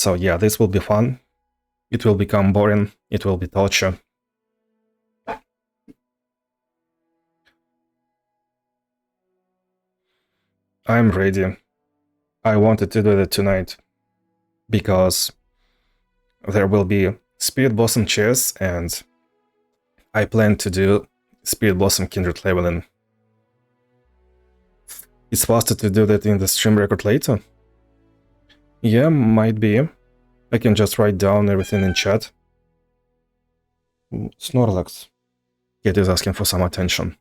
So yeah, this will be fun. It will become boring. It will be torture. I'm ready. I wanted to do that tonight because there will be Spirit Blossom chess, and I plan to do Spirit Blossom Kindred leveling. It's faster to do that in the stream record later? Yeah, might be. I can just write down everything in chat. Snorlax. Cat is asking for some attention.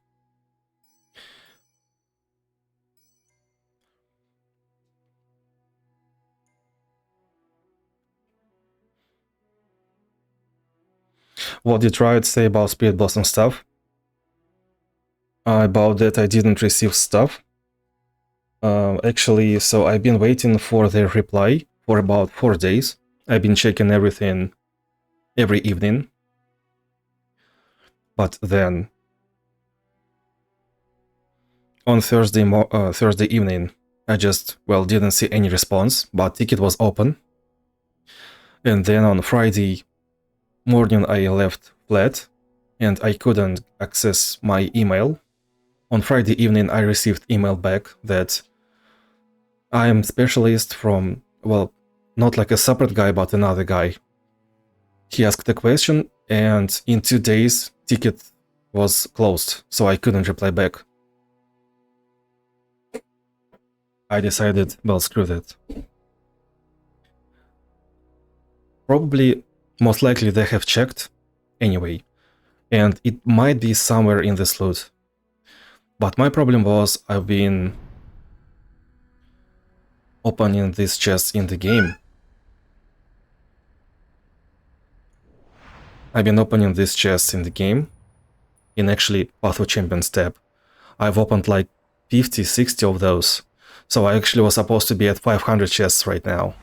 What did Riot say about Spirit Blossom stuff? About that I didn't receive stuff. Actually, so I've been waiting for their reply for about 4 days. I've been checking everything every evening. But then on Thursday evening, I just, didn't see any response, but ticket was open. And then on Friday morning I left flat and I couldn't access my email. On Friday evening I received email back that I'm specialist from, not like a separate guy, but another guy. He asked a question and in 2 days ticket was closed, so I couldn't reply back. I decided, screw that. Probably, most likely they have checked anyway, and it might be somewhere in this loot. But my problem was I've been opening these chests in the game. I've been opening these chests in the game, in actually Path of Champions tab. I've opened like 50, 60 of those, so I actually was supposed to be at 500 chests right now.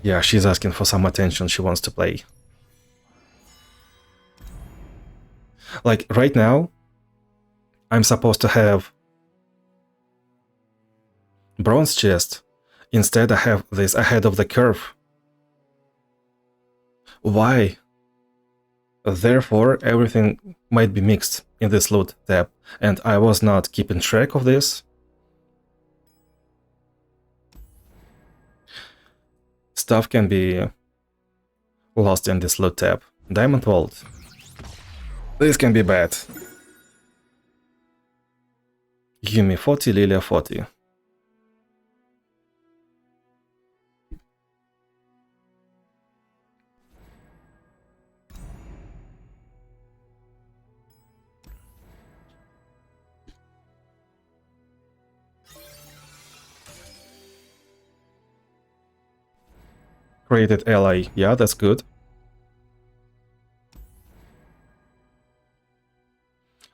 Yeah, she's asking for some attention, she wants to play. Like, right now, I'm supposed to have bronze chest. Instead, I have this ahead of the curve. Why? Therefore, everything might be mixed in this loot tab, and I was not keeping track of this. Stuff can be lost in this loot tab. Diamond Vault. This can be bad. Yumi 40, Lilia 40. Created ally. Yeah, that's good.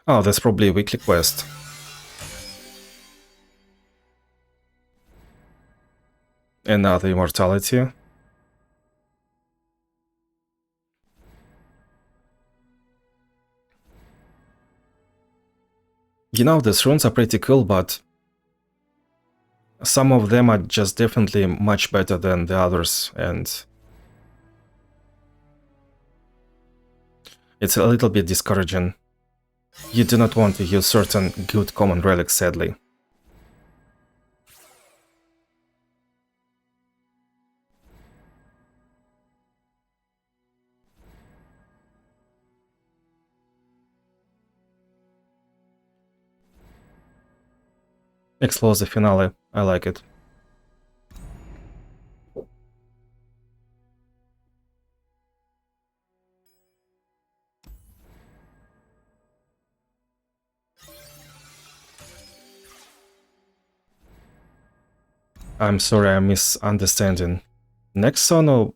Oh, that's probably a weekly quest. Another immortality. You know, these runes are pretty cool, but some of them are just definitely much better than the others, and it's a little bit discouraging. You do not want to use certain good common relics, sadly. Explosive finale, I like it. I'm sorry, I'm misunderstanding. Next son, or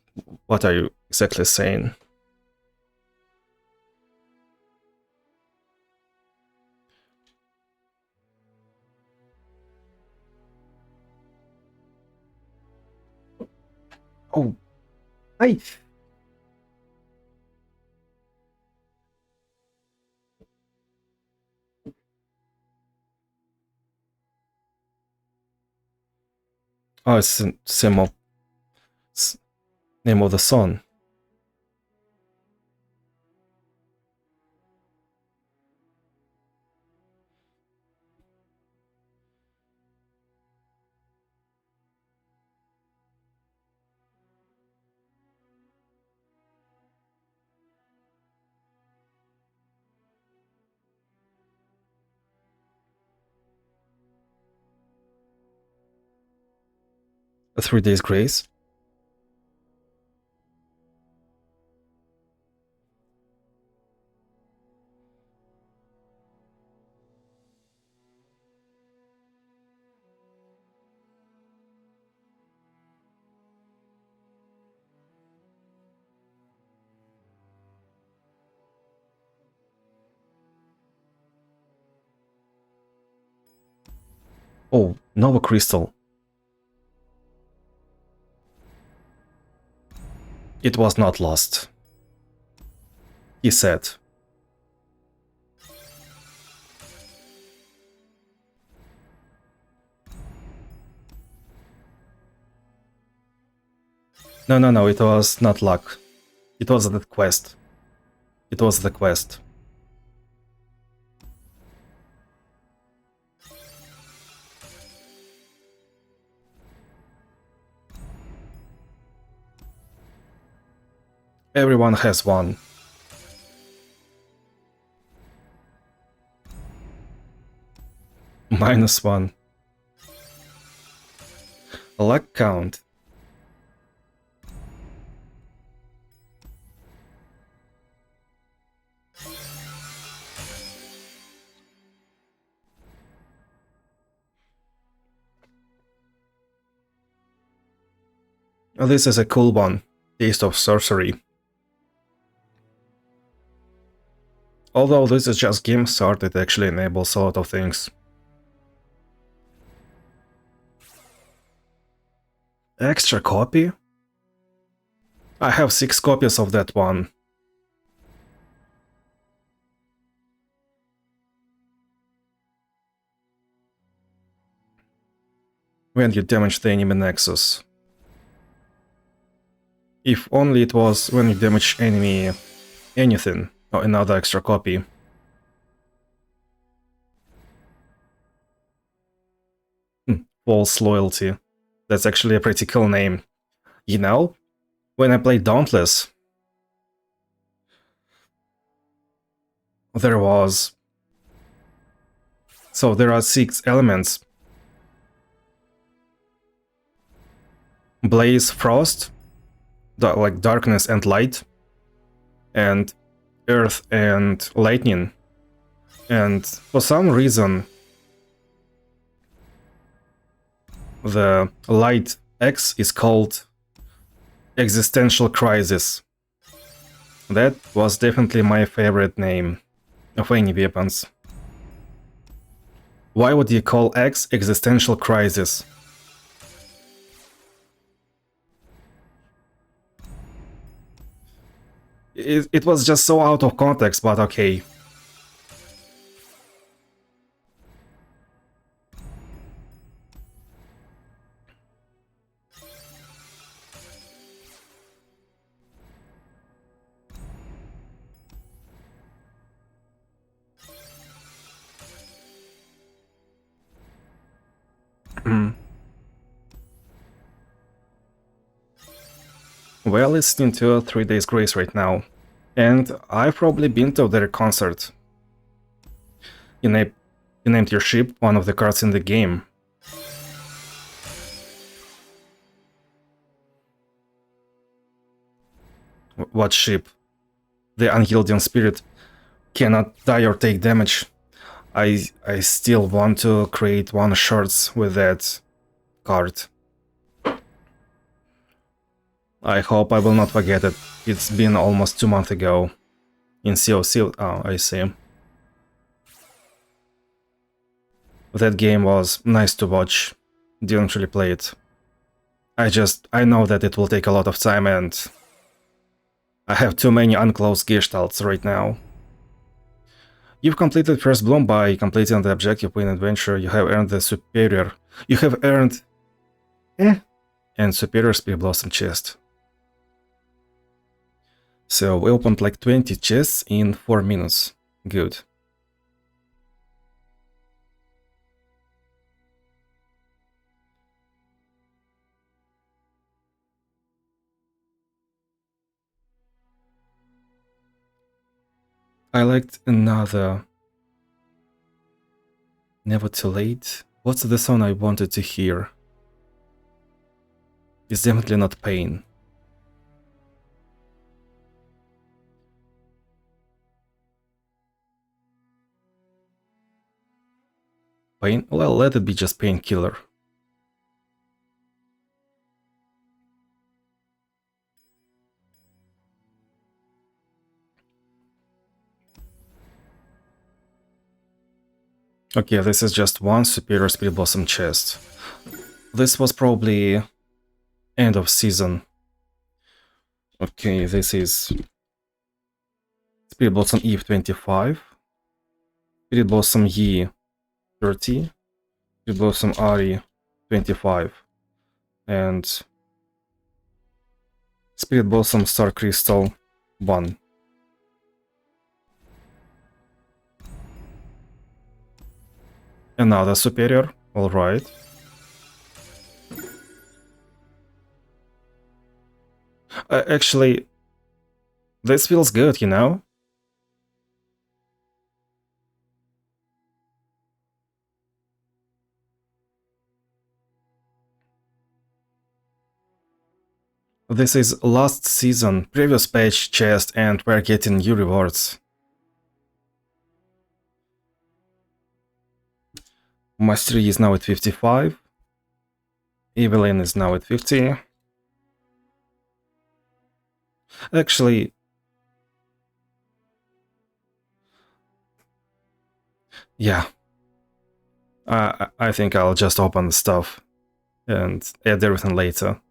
what are you exactly saying? Oh, I... Oh, it's Simo. Name of the song. A 3 Days Grace. Oh, Nova Crystal. It was not lost, he said. No, it was not luck. It was the quest. It was the quest. Everyone has one. -1. Luck count. This is a cool one. Taste of Sorcery. Although this is just game start, it actually enables a lot of things. Extra copy? I have 6 copies of that one. When you damage the enemy nexus. If only it was when you damage enemy anything, or another extra copy. False Loyalty. That's actually a pretty cool name. You know, when I played Dauntless, there was... So there are 6 elements. Blaze, Frost, like darkness and light, and earth and lightning. And for some reason, the light X is called Existential Crisis. That was definitely my favorite name of any weapons. Why would you call X Existential Crisis? It was just so out of context, but okay. We're listening to 3 Days Grace right now, and I've probably been to their concert. You named your ship one of the cards in the game. What ship? The Unyielding Spirit cannot die or take damage. I still want to create one shirts with that card. I hope I will not forget it. It's been almost 2 months ago. In COC, oh, I see. That game was nice to watch. Didn't really play it. I know that it will take a lot of time and I have too many unclosed gestalts right now. You've completed First Bloom by completing the objective in adventure. You have earned the superior. You have earned and superior Spear Blossom chest. So we opened like 20 chests in 4 minutes. Good. I liked another. Never too late. What's the song I wanted to hear? It's definitely not Pain. Pain? Well, let it be just Painkiller. Okay, this is just one Superior Spirit Blossom chest. This was probably end of season. Okay, this is Spirit Blossom Eve 25, Spirit Blossom Yi 30, Spirit Blossom Ari 25, and Spirit Blossom Star Crystal 1. Another Superior, alright. Actually, this feels good, you know? This is last season, previous patch chest, and we're getting new rewards. Mastery is now at 55. Evelyn is now at 50. Actually, yeah. I think I'll just open the stuff and add everything later.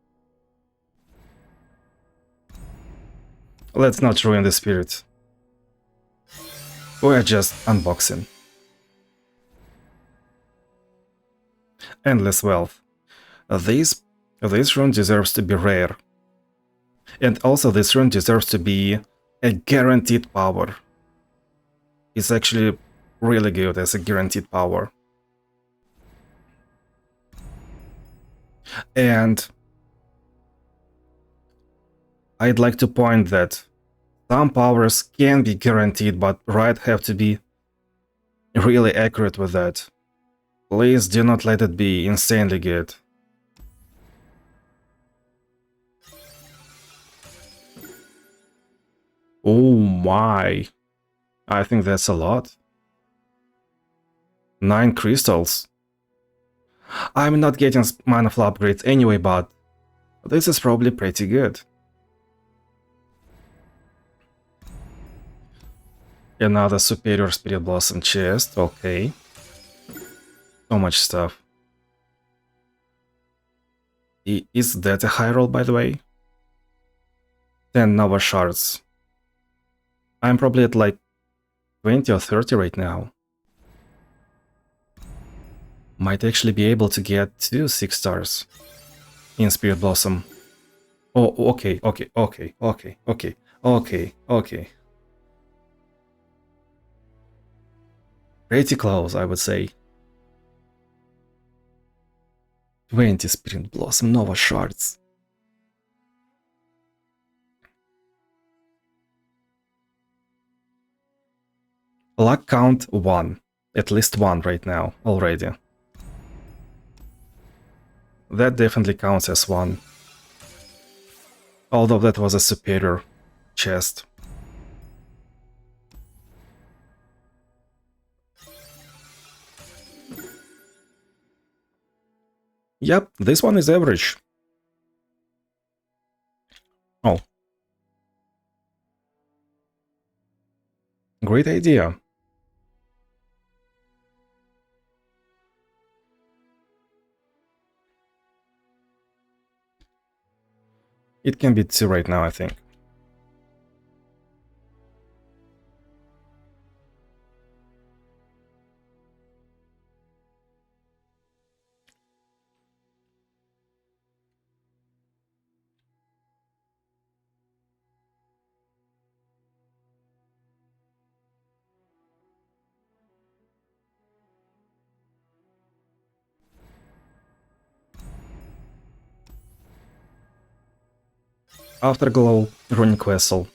Let's not ruin the spirit. We're just unboxing. Endless wealth. This rune deserves to be rare. And also this rune deserves to be a guaranteed power. It's actually really good as a guaranteed power. And I'd like to point that some powers can be guaranteed, but RIOT have to be really accurate with that. Please do not let it be insanely good. Oh my. I think that's a lot. 9 crystals. I'm not getting mana flow upgrades anyway, but this is probably pretty good. Another Superior Spirit Blossom chest, okay. So much stuff. Is that a high roll, by the way? 10 Nova Shards. I'm probably at like 20 or 30 right now. Might actually be able to get 2 6 stars in Spirit Blossom. Oh, okay. Pretty close, I would say. 20 Spirit Blossom Nova Shards. Luck count 1. At least 1 right now, already. That definitely counts as 1. Although that was a superior chest. Yep, this one is average. Oh. Great idea. It can be 2 right now, I think. Afterglow, Runic Vessel.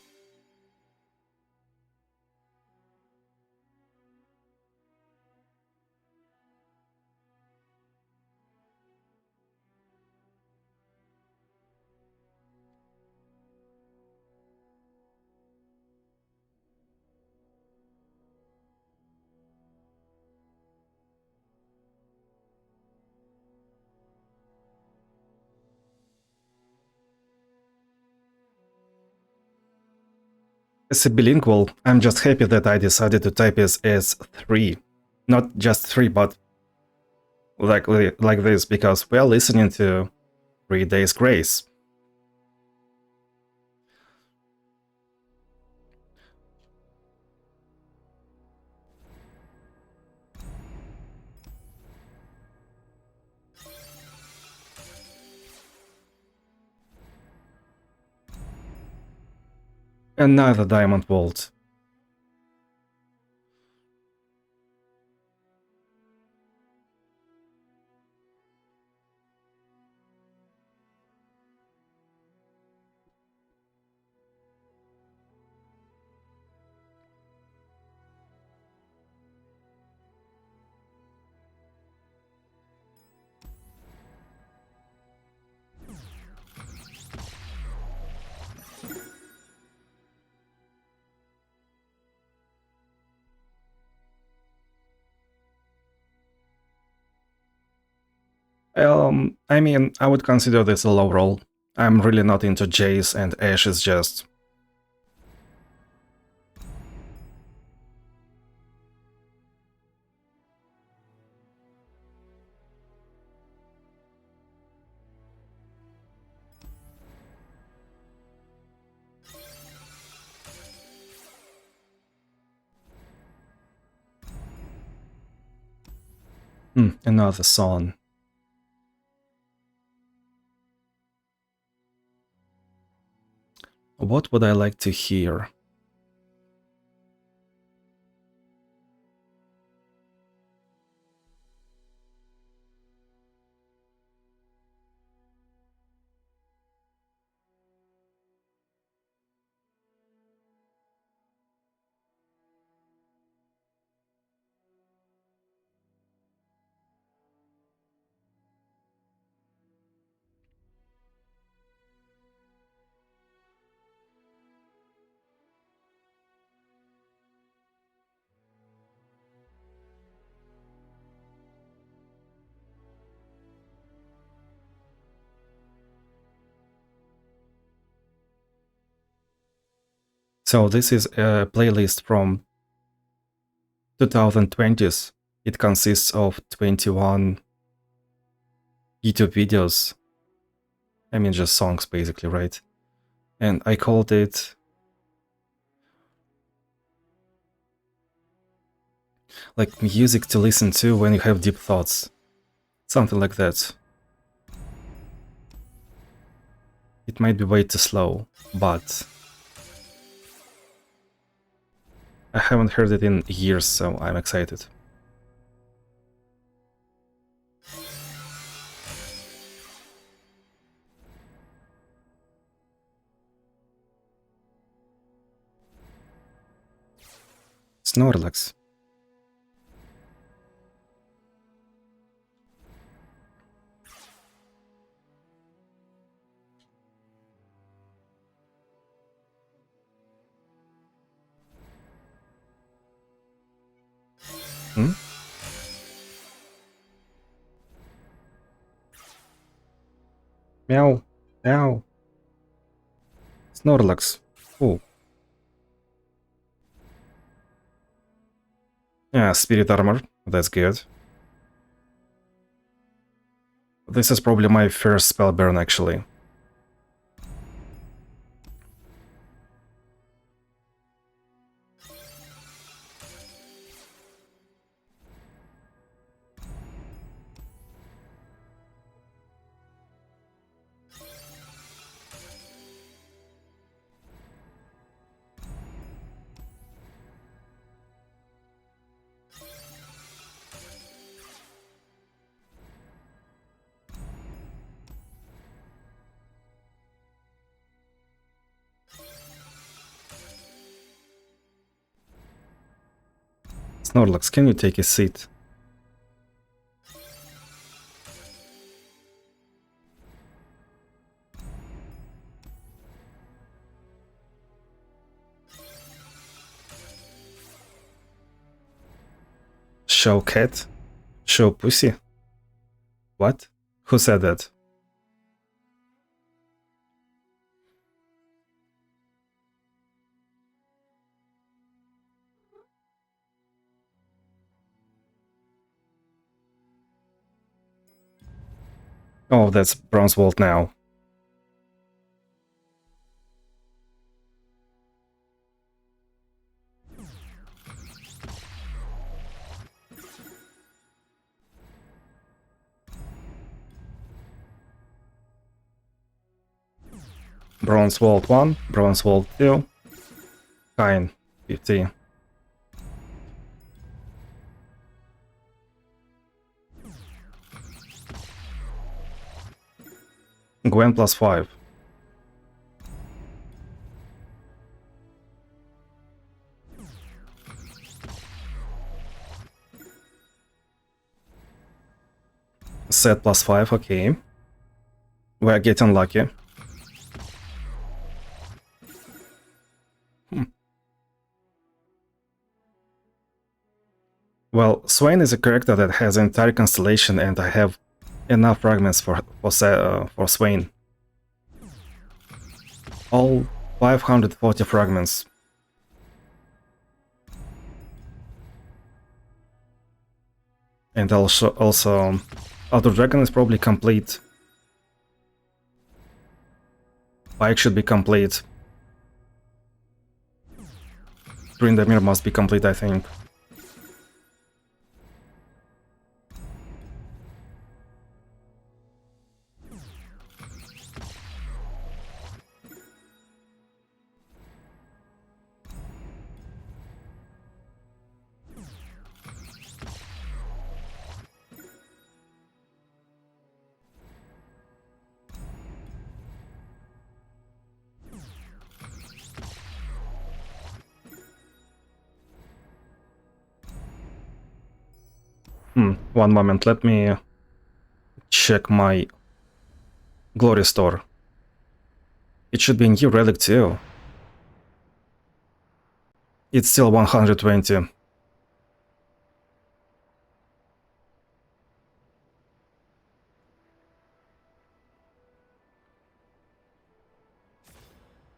As a bilingual, I'm just happy that I decided to type it as 3. Not just 3, but like this, because we are listening to 3 Days Grace. Another Diamond Vault. I mean, I would consider this a low roll. I'm really not into Jace, and Ashe is just... another song. What would I like to hear? So this is a playlist from 2020s. It consists of 21 YouTube videos. I mean, just songs basically, right? And I called it... like music to listen to when you have deep thoughts. Something like that. It might be way too slow, but... I haven't heard it in years, so I'm excited. Snorlax. Hmm? Meow. Meow. Snorlax. Oh. Yeah, Spirit Armor. That's good. This is probably my first spell burn, actually. Snorlax, can you take a seat? Show cat? Show pussy? What? Who said that? Oh, that's Bronze Vault now. Bronze Vault 1, Bronze Vault 2, Kine 50. Gwen +5. Set +5, okay. We're getting lucky. Well, Swain is a character that has an entire constellation, and I have enough fragments for Swain. All 540 fragments. And also Outer Dragon is probably complete. Pike should be complete. Tryndamere must be complete, I think. One moment, let me check my Glory Store. It should be a new relic too. It's still 120.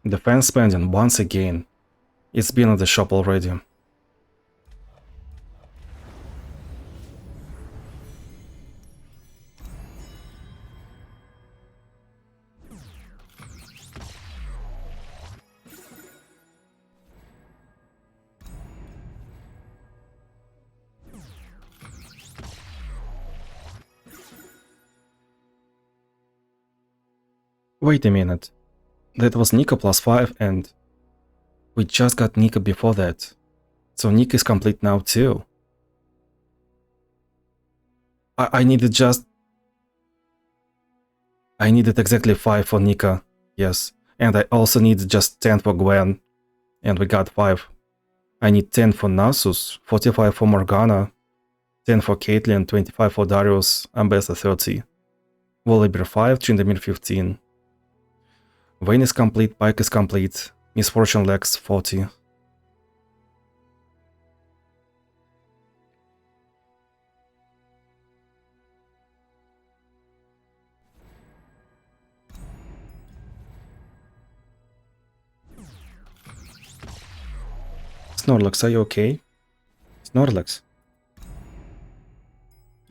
Defense spending once again. It's been at the shop already. Wait a minute. That was Nika +5 and we just got Nika before that. So Nika is complete now too. I needed exactly 5 for Nika, yes. And I also needed just 10 for Gwen. And we got 5. I need 10 for Nasus, 45 for Morgana, 10 for Caitlyn, 25 for Darius, Ambessa 30. Volibear 5, Tryndamere 15. Vayne is complete, Pike is complete, Misfortune Lex 40. Snorlax, are you okay? Snorlax.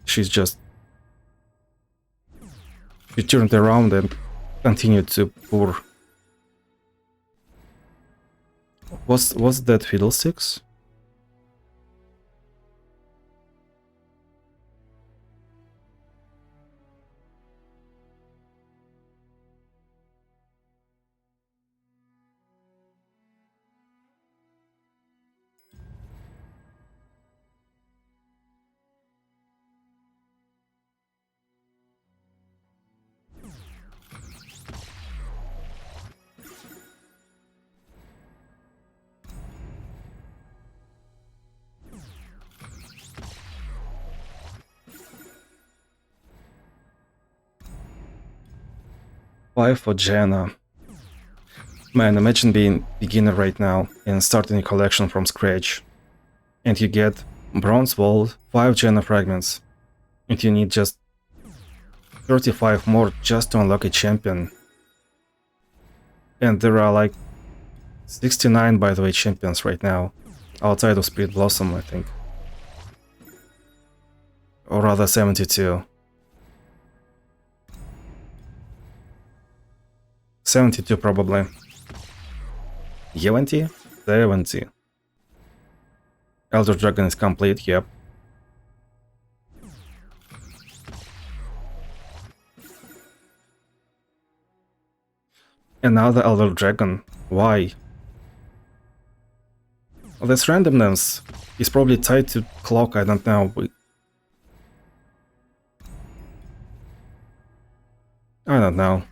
She turned around and continued to pour. Was that Fiddlesticks? 5 for Janna. Man, imagine being beginner right now and starting a collection from scratch. And you get Bronze Vault, 5 Janna fragments. And you need just 35 more just to unlock a champion. And there are like 69, by the way, champions right now. Outside of Spirit Blossom, I think. Or rather 72. 72 probably. 70? 70. Elder Dragon is complete, yep. Another Elder Dragon. Why? Well, this randomness is probably tied to clock, I don't know. I don't know.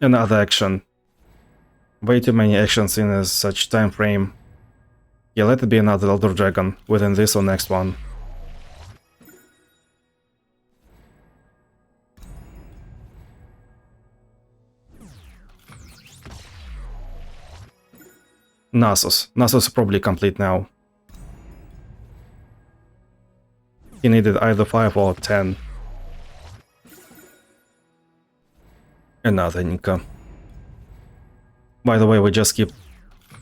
Another action. Way too many actions in such time frame. Yeah, let it be another Elder Dragon within this or next one. Nasus. Nasus is probably complete now. He needed either 5 or 10. Another Nika. By the way, we just skipped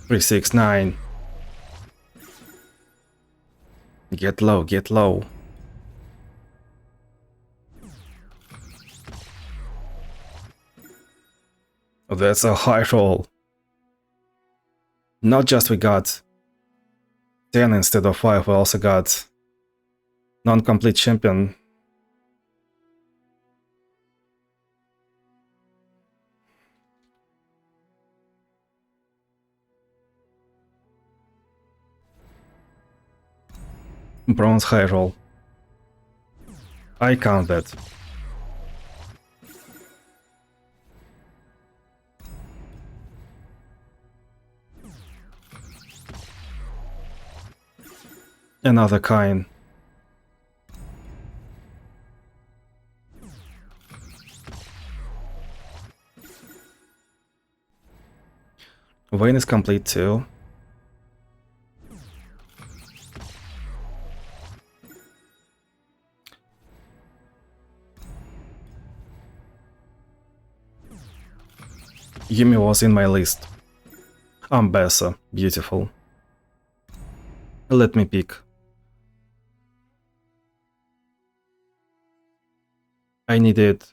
3, 6, 9. Get low, get low. That's a high roll. Not just we got 10 instead of 5, we also got non-complete champion. Bronze high roll. I count that. Another kind. Vayne is complete too. Yumi was in my list. Ambessa, beautiful. Let me pick. I needed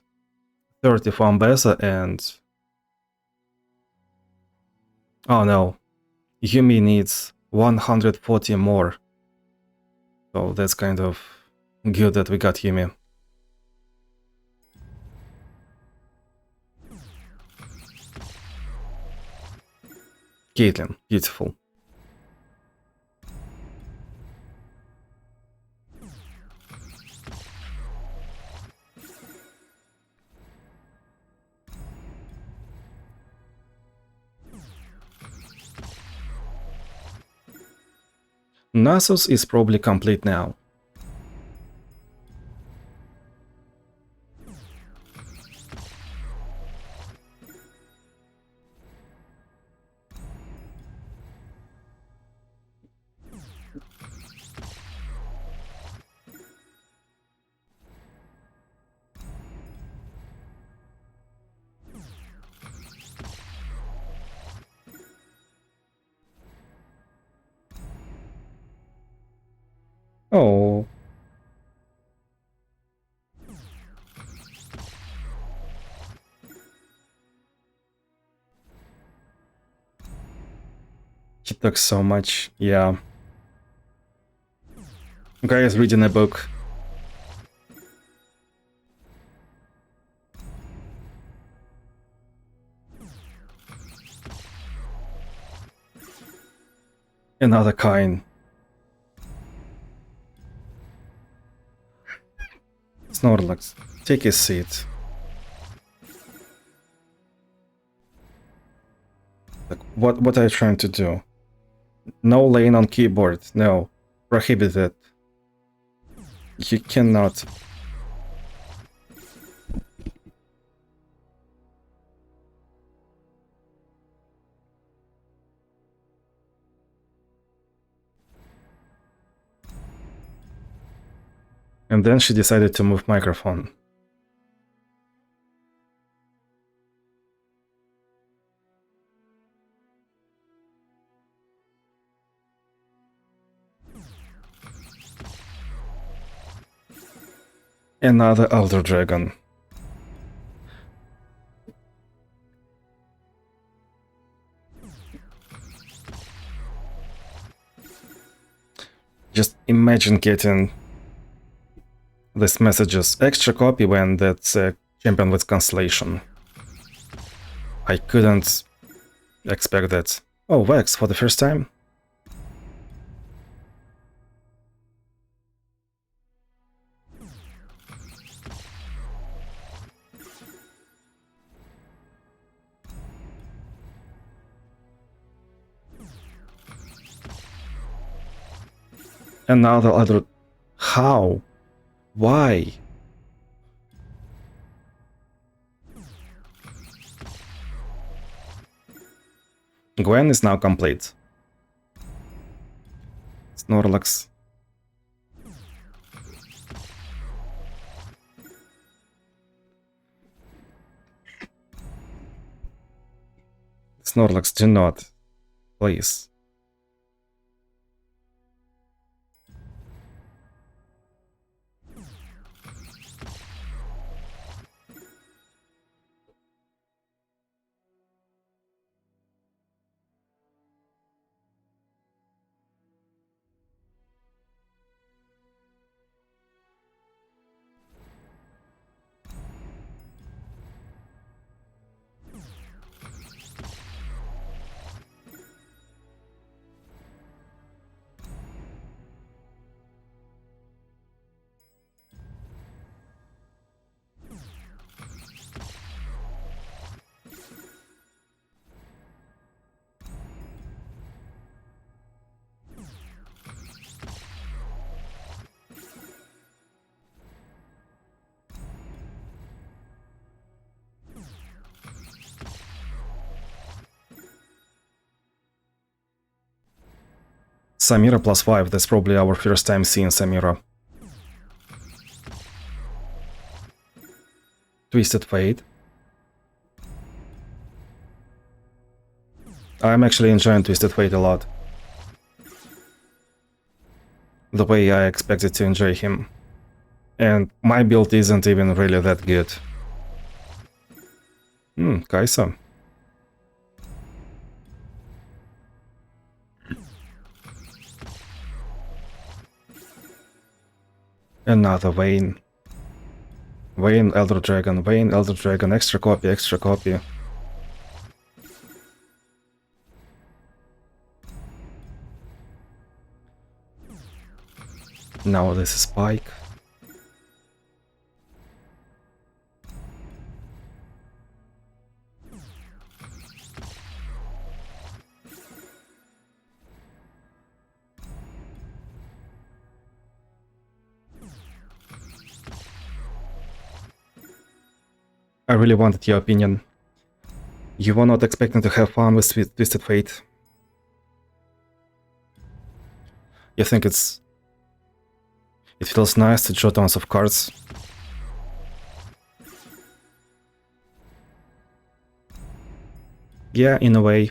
30 for Ambessa and... Oh no, Yumi needs 140 more. So that's kind of good that we got Yumi. Caitlyn, beautiful. Nasus is probably complete now. Oh. He took so much, yeah. Guy is reading a book. Another kind. Snorlax, take a seat. Like, what are you trying to do? No lane on keyboard, no. Prohibited. You cannot. And then she decided to move microphone. Another Elder Dragon. Just imagine getting these messages. Extra copy when that's a champion with Constellation. I couldn't expect that. Oh, Vex for the first time? Another other... How? Why? Gwen is now complete. Snorlax. Snorlax, do not. Please. Samira +5, that's probably our first time seeing Samira. Twisted Fate. I'm actually enjoying Twisted Fate a lot. The way I expected to enjoy him. And my build isn't even really that good. Kaisa. Another Vayne. Vayne, Elder Dragon, Vayne, Elder Dragon, extra copy, extra copy. Now this is Spike. I really wanted your opinion. You were not expecting to have fun with Twisted Fate. You think it feels nice to draw tons of cards? Yeah, in a way.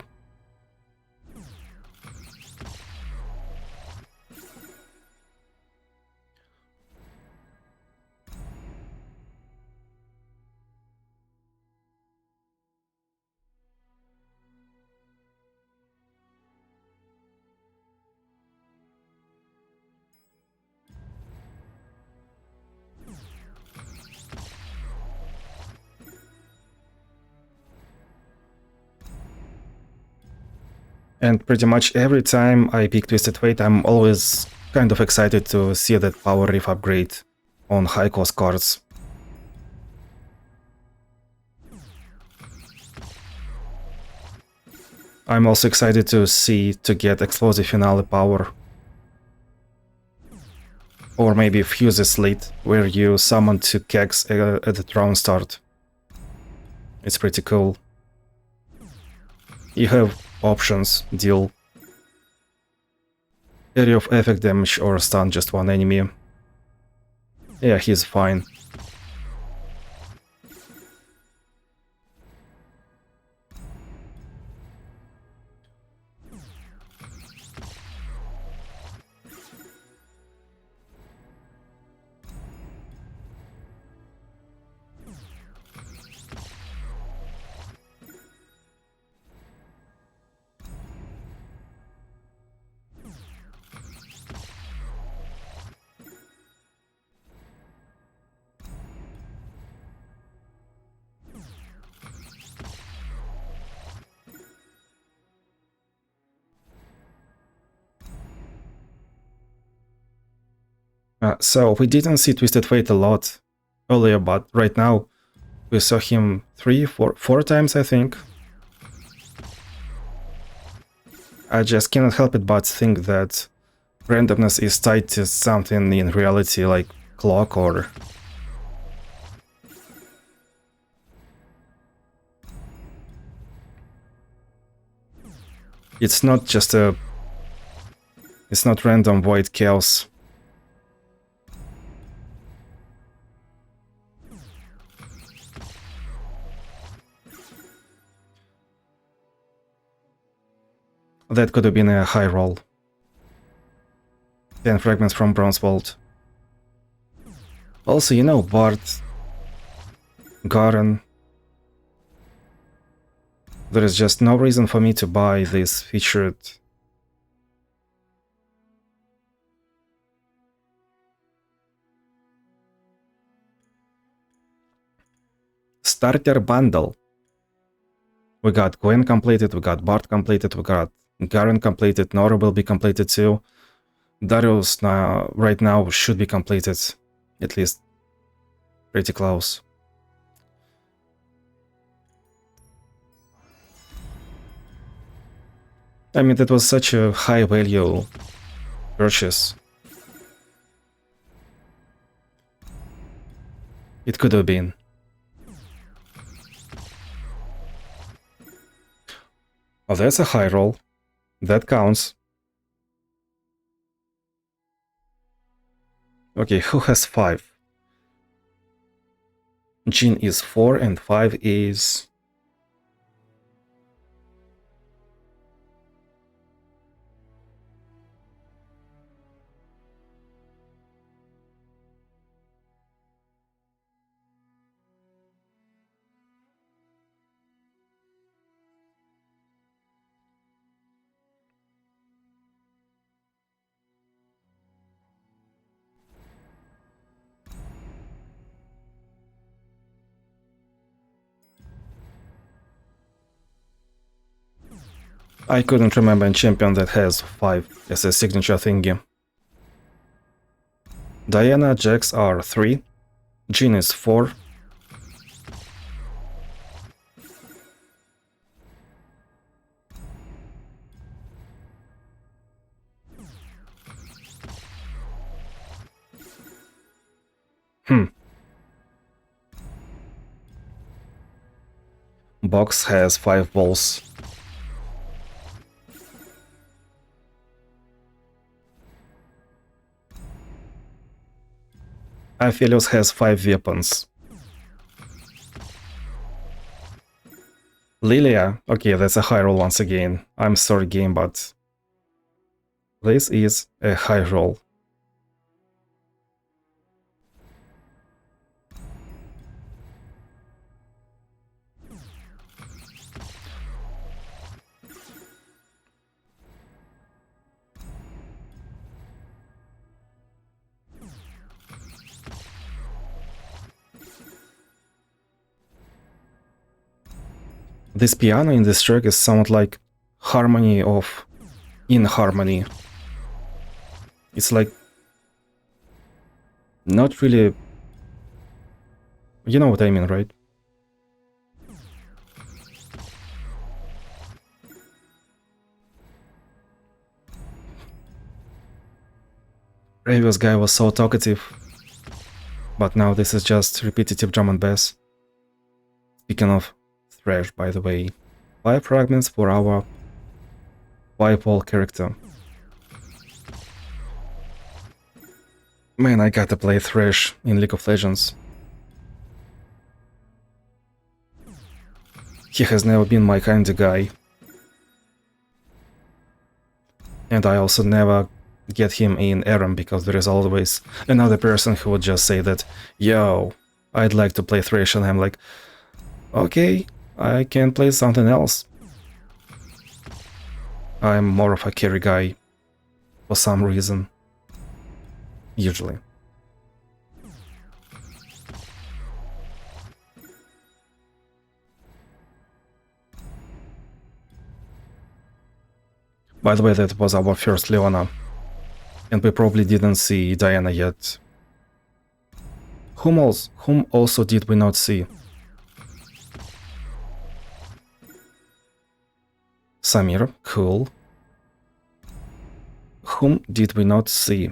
And pretty much every time I pick Twisted Fate, I'm always kind of excited to see that power riff upgrade on high cost cards. I'm also excited to get Explosive Finale power. Or maybe Fuse's Lead, where you summon 2 kegs at the round start. It's pretty cool. You have options: deal area of effect damage or stun just one enemy. Yeah, he's fine. So we didn't see Twisted Fate a lot earlier, but right now we saw him four times, I think. I just cannot help it but think that randomness is tied to something in reality, like clock or... It's not just a... It's not random void chaos. That could have been a high roll. 10 fragments from Bronze Vault. Also, you know, Bart, Garen. There is just no reason for me to buy this featured. Starter bundle. We got Gwen completed, we got Bart completed, we got Garen completed, Nora will be completed too. Darius right now should be completed, at least pretty close. I mean, that was such a high value purchase. It could have been. Oh, that's a high roll. That counts. Okay, who has 5? Jean is 4 and 5 is... I couldn't remember a champion that has 5 as a signature thingy. Diana, Jax are 3. Jean is 4. Box has 5 balls. Aphelios has 5 weapons. Lilia, okay, that's a high roll once again. I'm sorry, game, but this is a high roll. This piano in this track is somewhat like harmony of inharmony. It's like not really... You know what I mean, right? Previous guy was so talkative, but now this is just repetitive drum and bass. Speaking of thrash, by the way, 5 fragments for our 5-wall character. Man, I gotta play Thresh in League of Legends. He has never been my kinda guy. And I also never get him in Aram because there is always another person who would just say that, yo, I'd like to play Thresh, and I'm like, okay, I can play something else. I'm more of a carry guy for some reason, usually. By the way, that was our first Leona, and we probably didn't see Diana yet. Whom also did we not see? Samir, cool. Whom did we not see?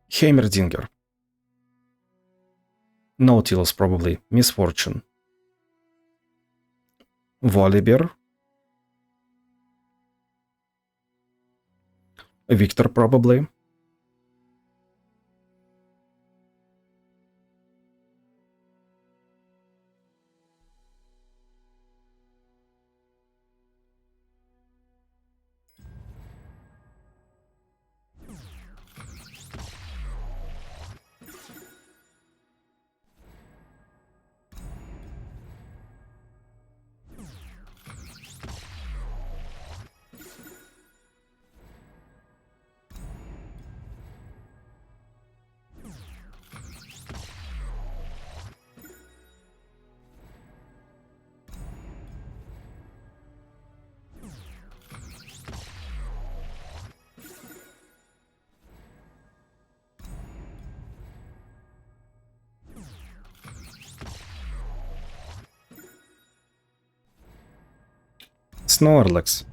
Heimerdinger. Nautilus probably. Misfortune. Volibear. Victor probably. Snorlax.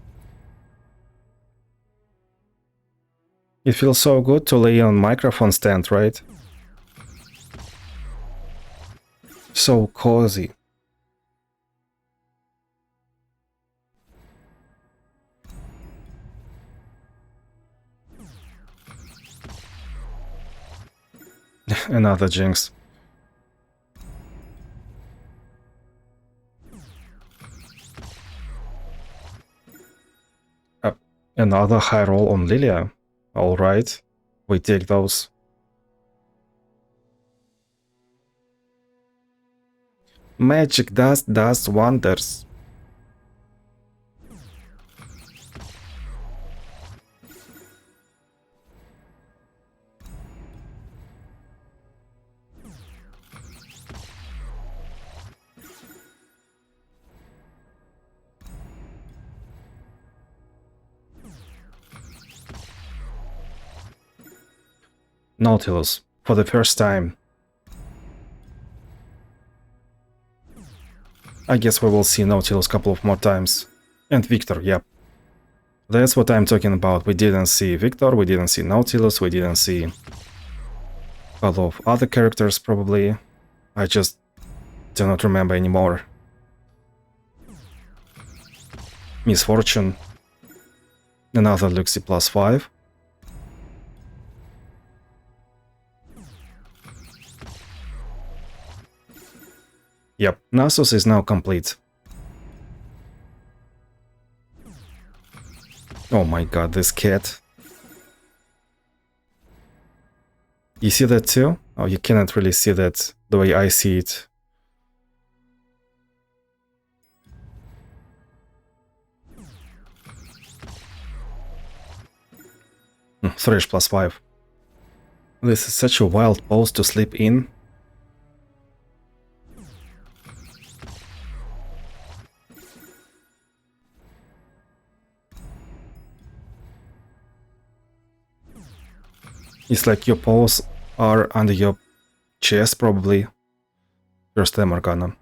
It feels so good to lay on microphone stand, right? So cozy. Another Jinx. Another high roll on Lilia. Alright, we take those. Magic dust does wonders. Nautilus, for the first time. I guess we will see Nautilus a couple of more times. And Victor, yep. That's what I'm talking about. We didn't see Victor, we didn't see Nautilus, we didn't see a lot of other characters probably. I just do not remember anymore. Misfortune. Another Luxie +5. Yep, Nasus is now complete. Oh my god, this cat. You see that too? Oh, you cannot really see that the way I see it. Thresh +5. This is such a wild pose to sleep in. It's like your paws are under your chest, probably. First time Morgana.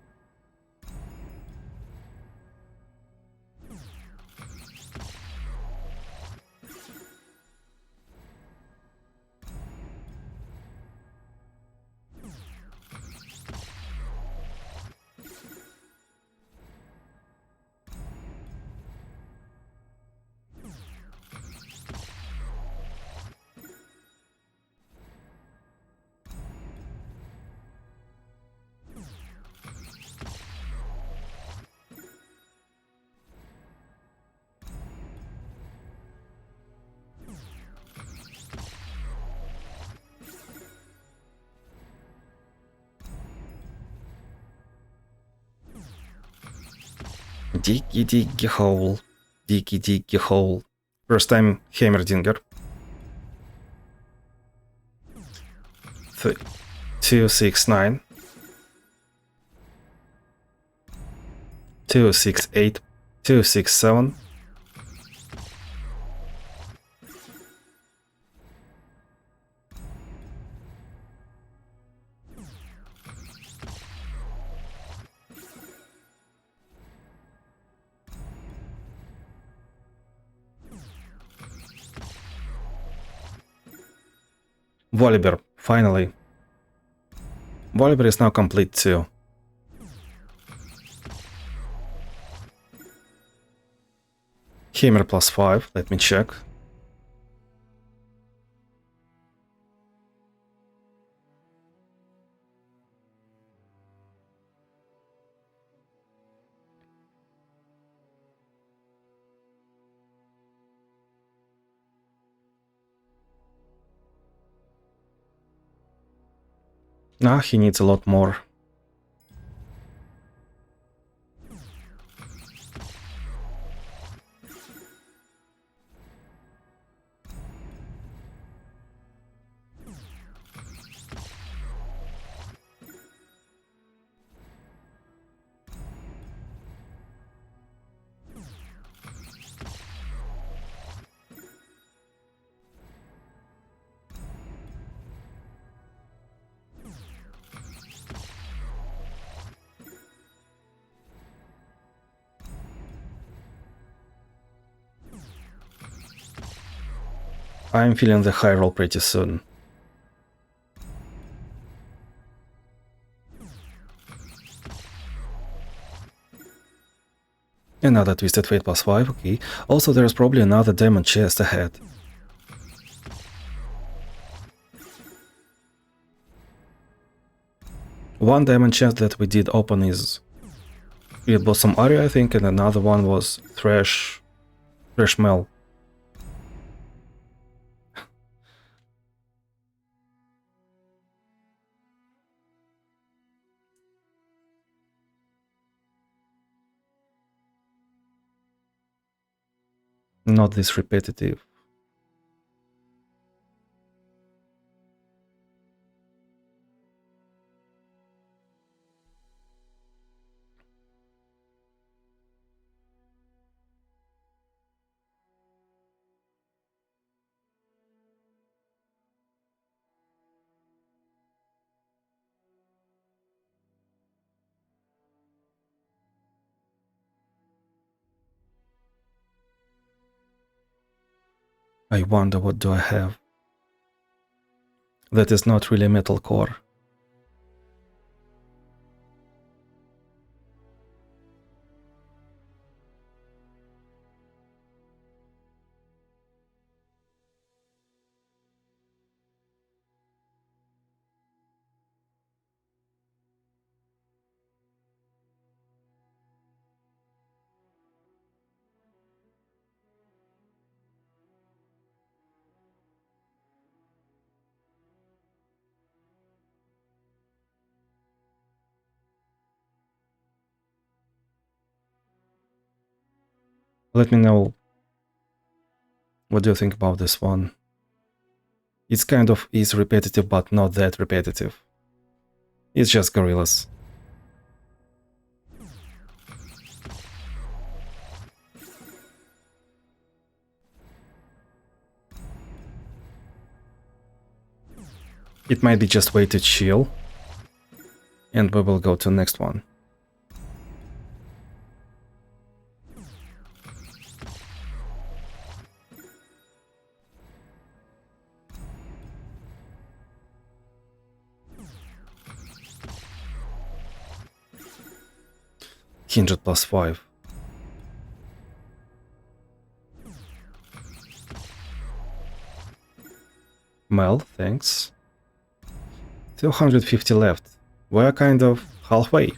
Diggy hole. Diggy hole. First time Hammerdinger. 269. 268. 267. Volibear, finally. Volibear is now complete too. Hammer +5, let me check. Nah, he needs a lot more. I'm feeling the high roll pretty soon. Another Twisted Fate +5, okay. Also, there's probably another diamond chest ahead. One diamond chest that we did open is... It was some Aria, I think, and another one was Thrash Mel. Not this repetitive. I wonder what do I have. That is not really metal core. Let me know what do you think about this one. It's kind of is repetitive, but not that repetitive. It's just gorillas. It might be just way to chill. And we will go to the next one. Kindred +5. Mel, thanks. 250 left. We're kind of halfway.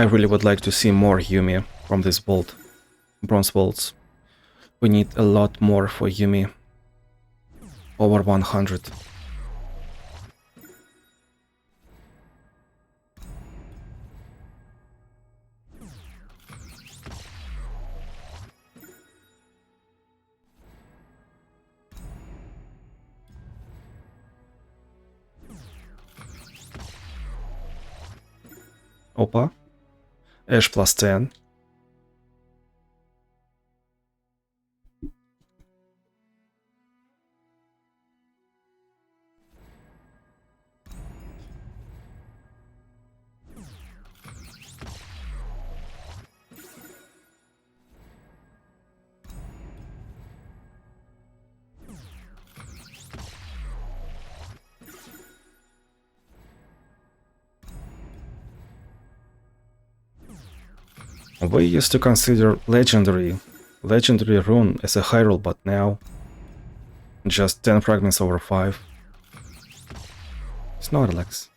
I really would like to see more Yumi from this vault. Bronze vaults. We need a lot more for Yumi. Over 100. Opa. Ash plus 10. We used to consider legendary rune as a high roll, but now just 10 fragments over 5. Snorlax.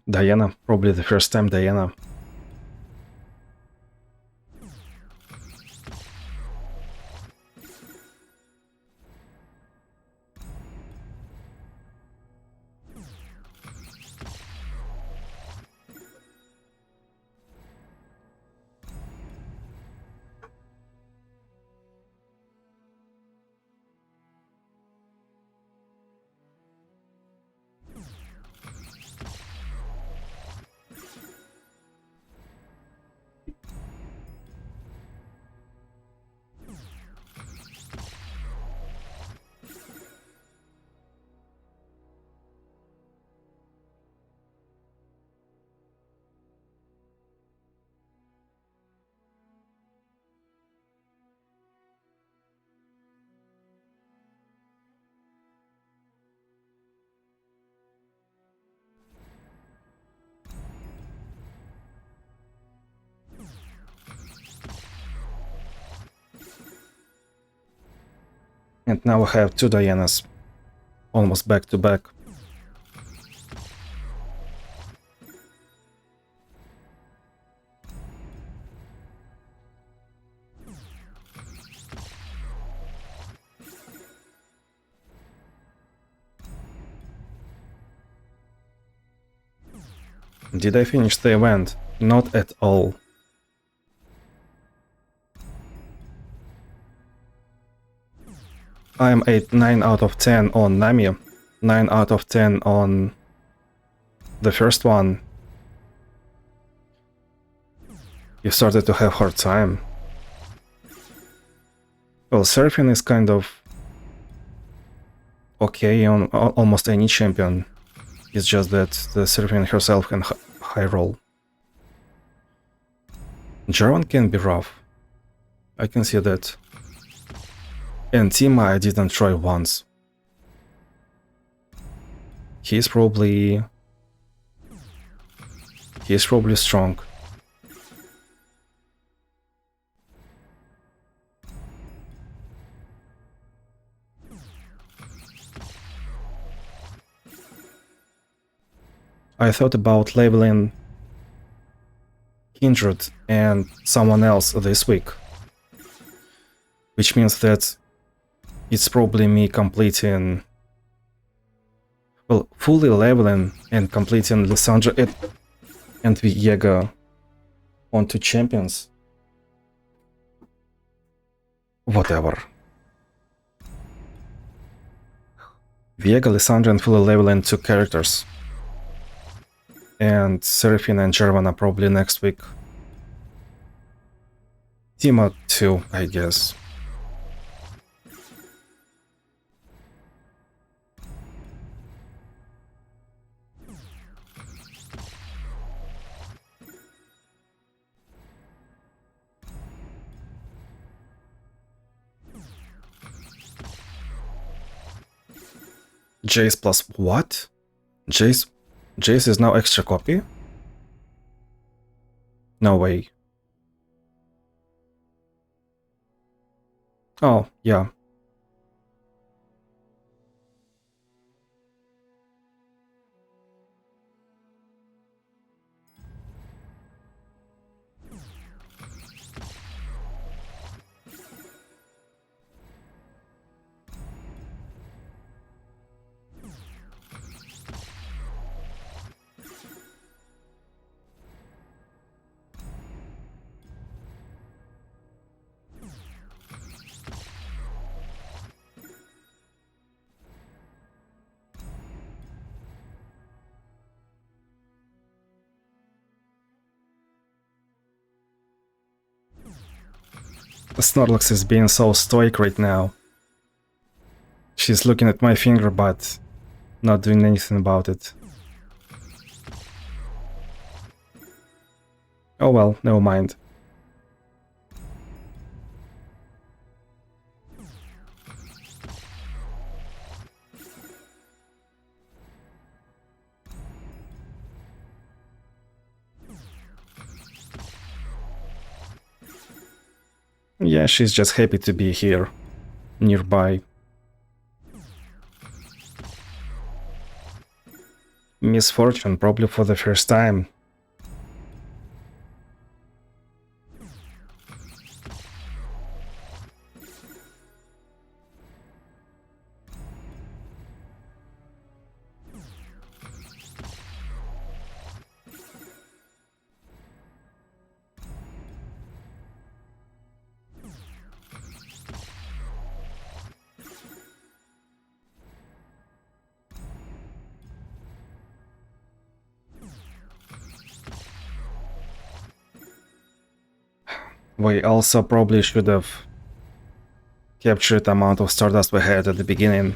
Diana, probably the first time Diana. And now we have 2 Dianas, almost back to back. Did I finish the event? Not at all. I'm at 9 out of 10 on Nami, 9 out of 10 on the first one. You started to have hard time. Well, surfing is kind of okay on almost any champion. It's just that the surfing herself can high roll. Jarvan can be rough. I can see that. And Tima I didn't try once. He's probably strong. I thought about leveling Kindred and someone else this week, which means that it's probably me completing, well, fully leveling and completing Lissandra and Viega onto champions. Whatever. Viega, Lissandra and fully leveling 2 characters. And Seraphine and Gervana probably next week. Timo too, I guess. Jace plus what? Jace is now extra copy? No way. Oh, yeah. Snorlax is being so stoic right now. She's looking at my finger but not doing anything about it. Oh well, never mind. Yeah, she's just happy to be here, nearby. Misfortune, probably for the first time. We also probably should have captured the amount of Stardust we had at the beginning.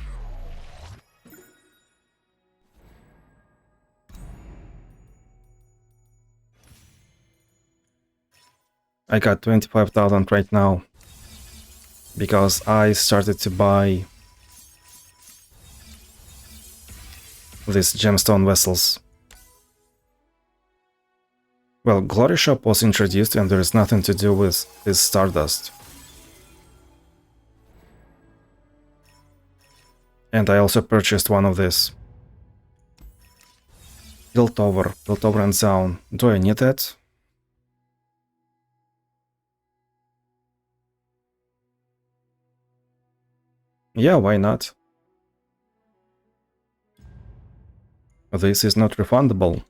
I got 25,000 right now because I started to buy these gemstone vessels. Well, Glory Shop was introduced and there is nothing to do with this Stardust. And I also purchased one of these. Piltover and Zaun. Do I need that? Yeah, why not? This is not refundable.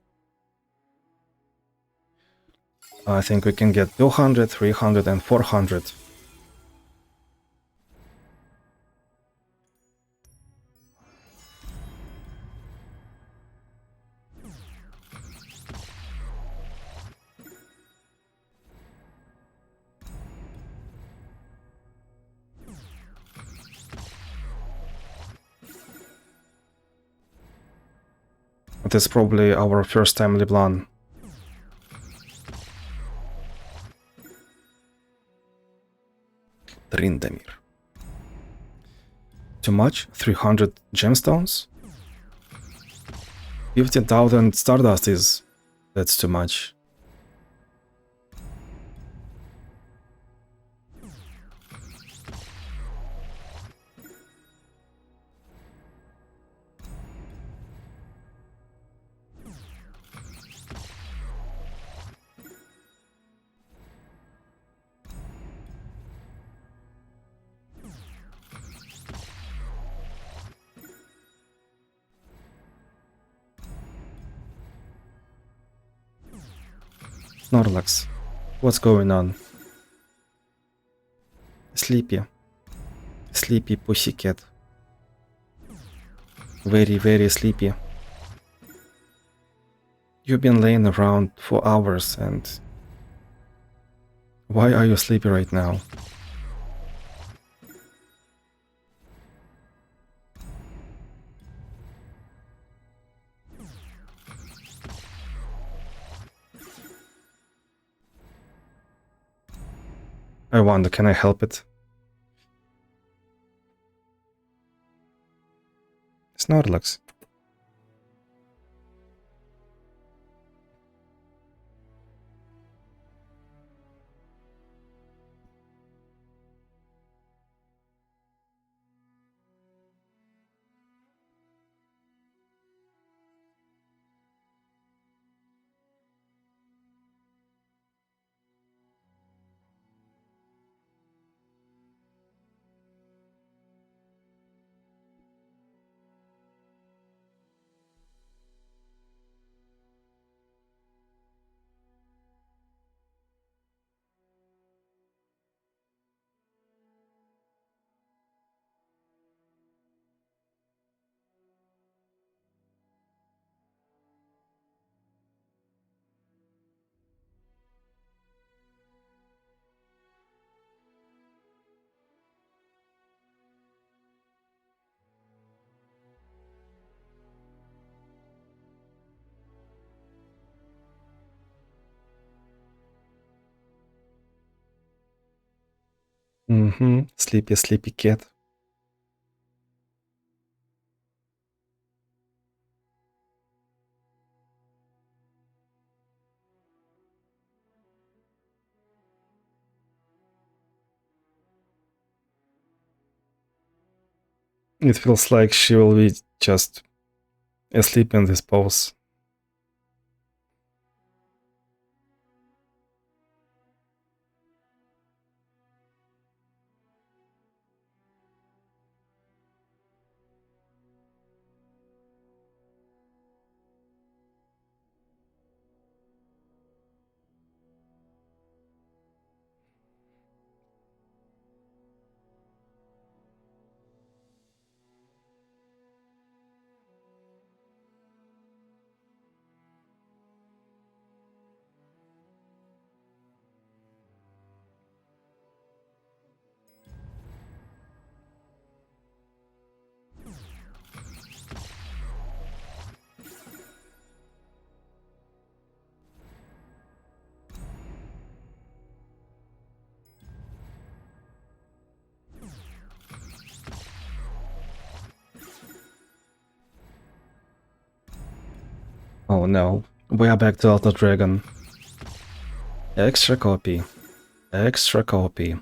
I think we can get 200, 300 and 400. It is probably our first time LeBlanc. Trindamir. Too much? 300 gemstones? 15,000 Stardust is... that's too much. Snorlax, what's going on? Sleepy. Sleepy pussycat. Very, very sleepy. You've been laying around for hours and... Why are you sleepy right now? I wonder, can I help it? Snorlax. Sleepy, sleepy cat. It feels like she will be just asleep in this pose. Oh no, we are back to Alta Dragon. Extra copy. Extra copy.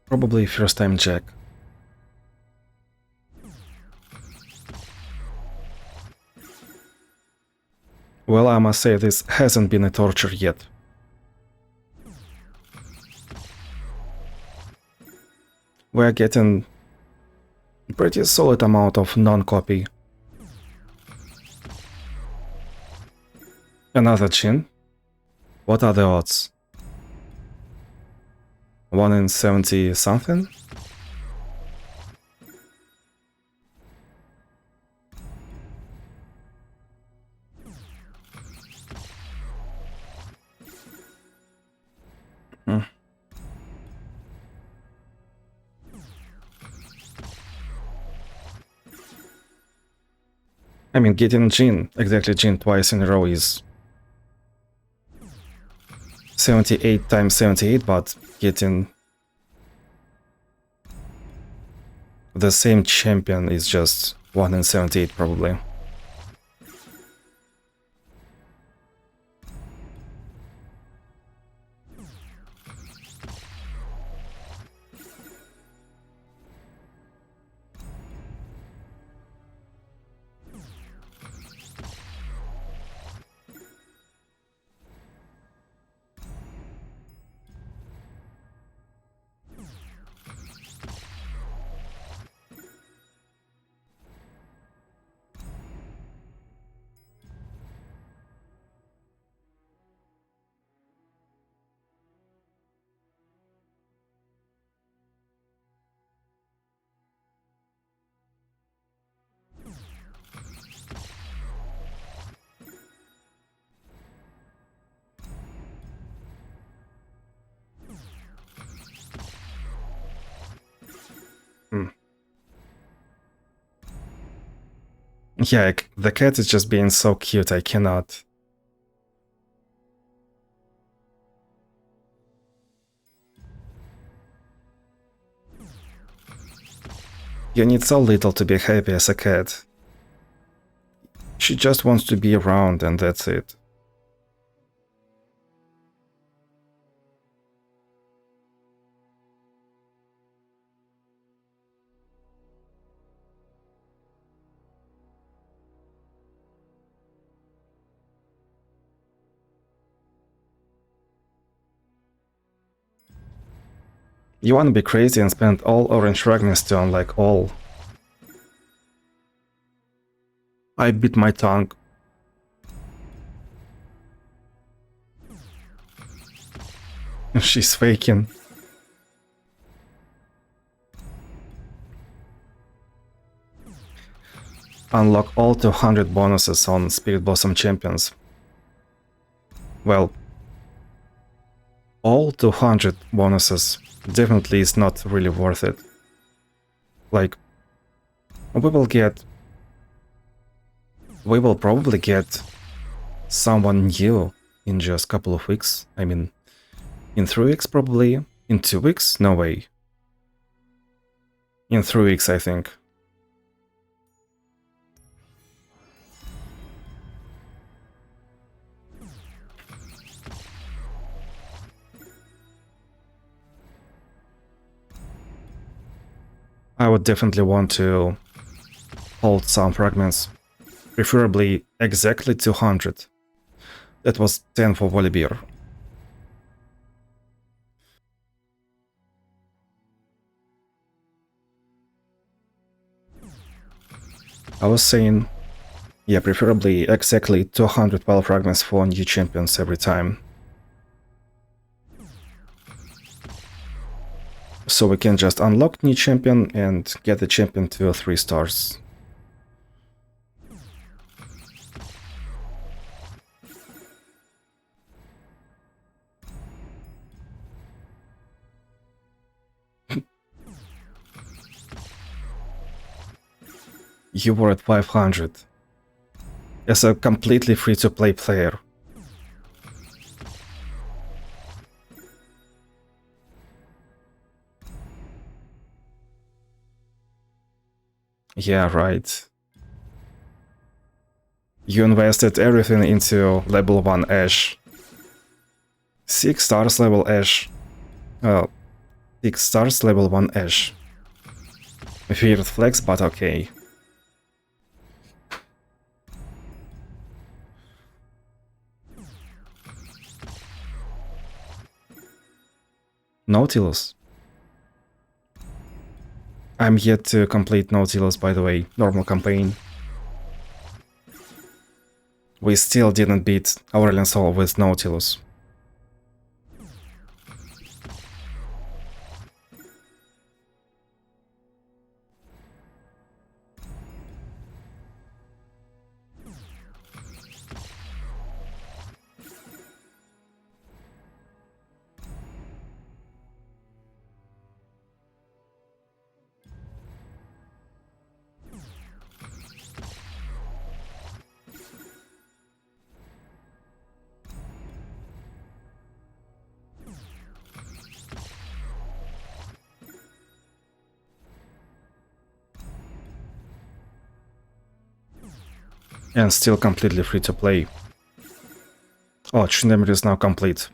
Probably first time Jack. Well, I must say this hasn't been a torture yet. We're getting pretty solid amount of non-copy. Another Jhin? What are the odds? 1 in 70 something? I mean, getting Jhin, exactly Jhin twice in a row is 78 times 78, but getting the same champion is just 1 in 78 probably. Yeah, the cat is just being so cute, I cannot. You need so little to be happy as a cat. She just wants to be around and that's it. You wanna be crazy and spend all orange fragments to unlock all. I bit my tongue. She's faking. Unlock all 200 bonuses on Spirit Blossom Champions. Well, all 200 bonuses definitely is not really worth it. Like, we will probably get someone new in just a couple of weeks. I mean, in 3 weeks probably. In 2 weeks? No way. In 3 weeks, I think. I would definitely want to hold some fragments. Preferably exactly 200. That was 10 for Volibear. I was saying, yeah, preferably exactly 212 fragments for new champions every time. So we can just unlock new champion and get the champion to 3 stars. You were at 500. As a completely free-to-play player. Yeah, right. You invested everything into level 1 Ash. 6 stars level Ash. 6 stars level 1 Ash. Weird flex, but okay. Nautilus. I'm yet to complete Nautilus, by the way, normal campaign. We still didn't beat Aurelion Sol with Nautilus. And still completely free to play. Oh, Tsunemir is now complete.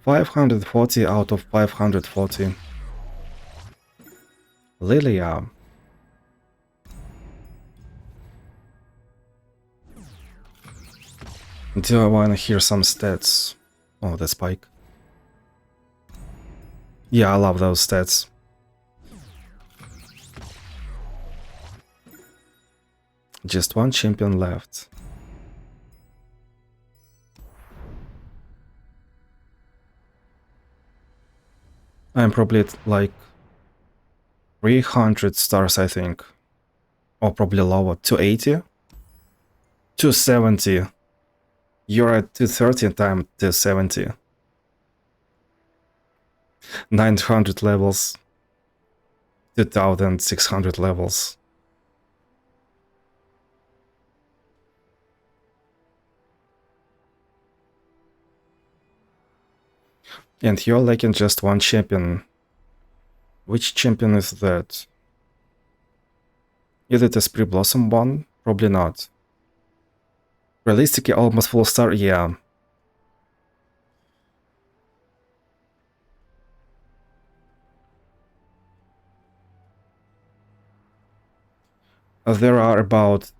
540 out of 540. Lilia. Do I want to hear some stats? Oh, the spike. Yeah, I love those stats. Just one champion left. I'm probably at like 300 stars, I think. Or probably lower. 280? 270. You're at 230 times 270. 900 levels. 2600 levels. And you're lacking just one champion. Which champion is that? Is it a Spree Blossom one? Probably not. Realistically, almost full star, yeah. There are about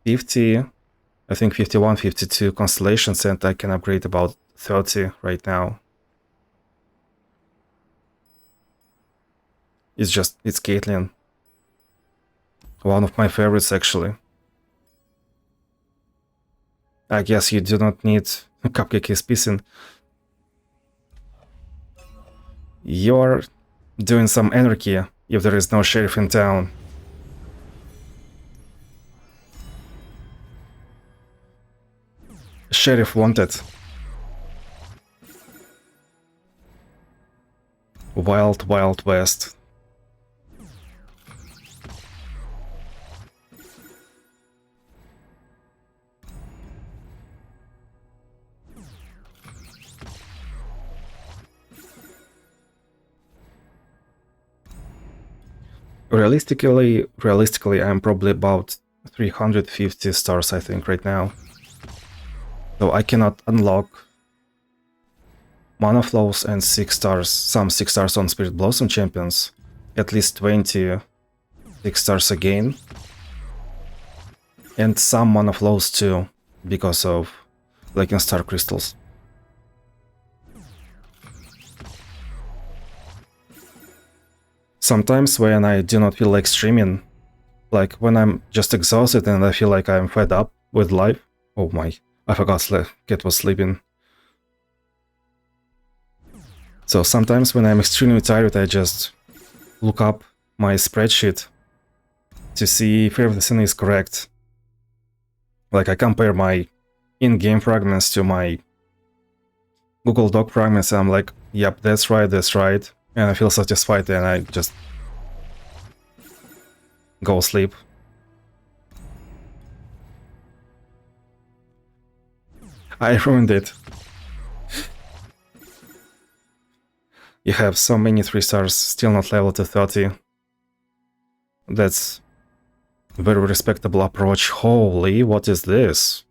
50, I think 51, 52 constellations, and I can upgrade about 30 right now. It's Caitlyn. One of my favorites, actually. I guess you do not need Cupcake is pissing. You're doing some anarchy if there is no sheriff in town. Sheriff wanted. Wild, Wild West. Realistically, I'm probably about 350 stars, I think, right now. So I cannot unlock Mana Flows and 6 stars, some 6 stars on Spirit Blossom champions. At least 20 6 stars again. And some Mana Flows too, because of lacking Star Crystals. Sometimes when I do not feel like streaming, like when I'm just exhausted and I feel like I'm fed up with life. Oh my, I forgot Cat was sleeping. So sometimes when I'm extremely tired, I just look up my spreadsheet to see if everything is correct. Like I compare my in-game fragments to my Google Doc fragments, and I'm like, yep, that's right. And I feel satisfied, and I just go sleep. I ruined it. You have so many 3 stars, still not leveled to 30. That's a very respectable approach. Holy, what is this?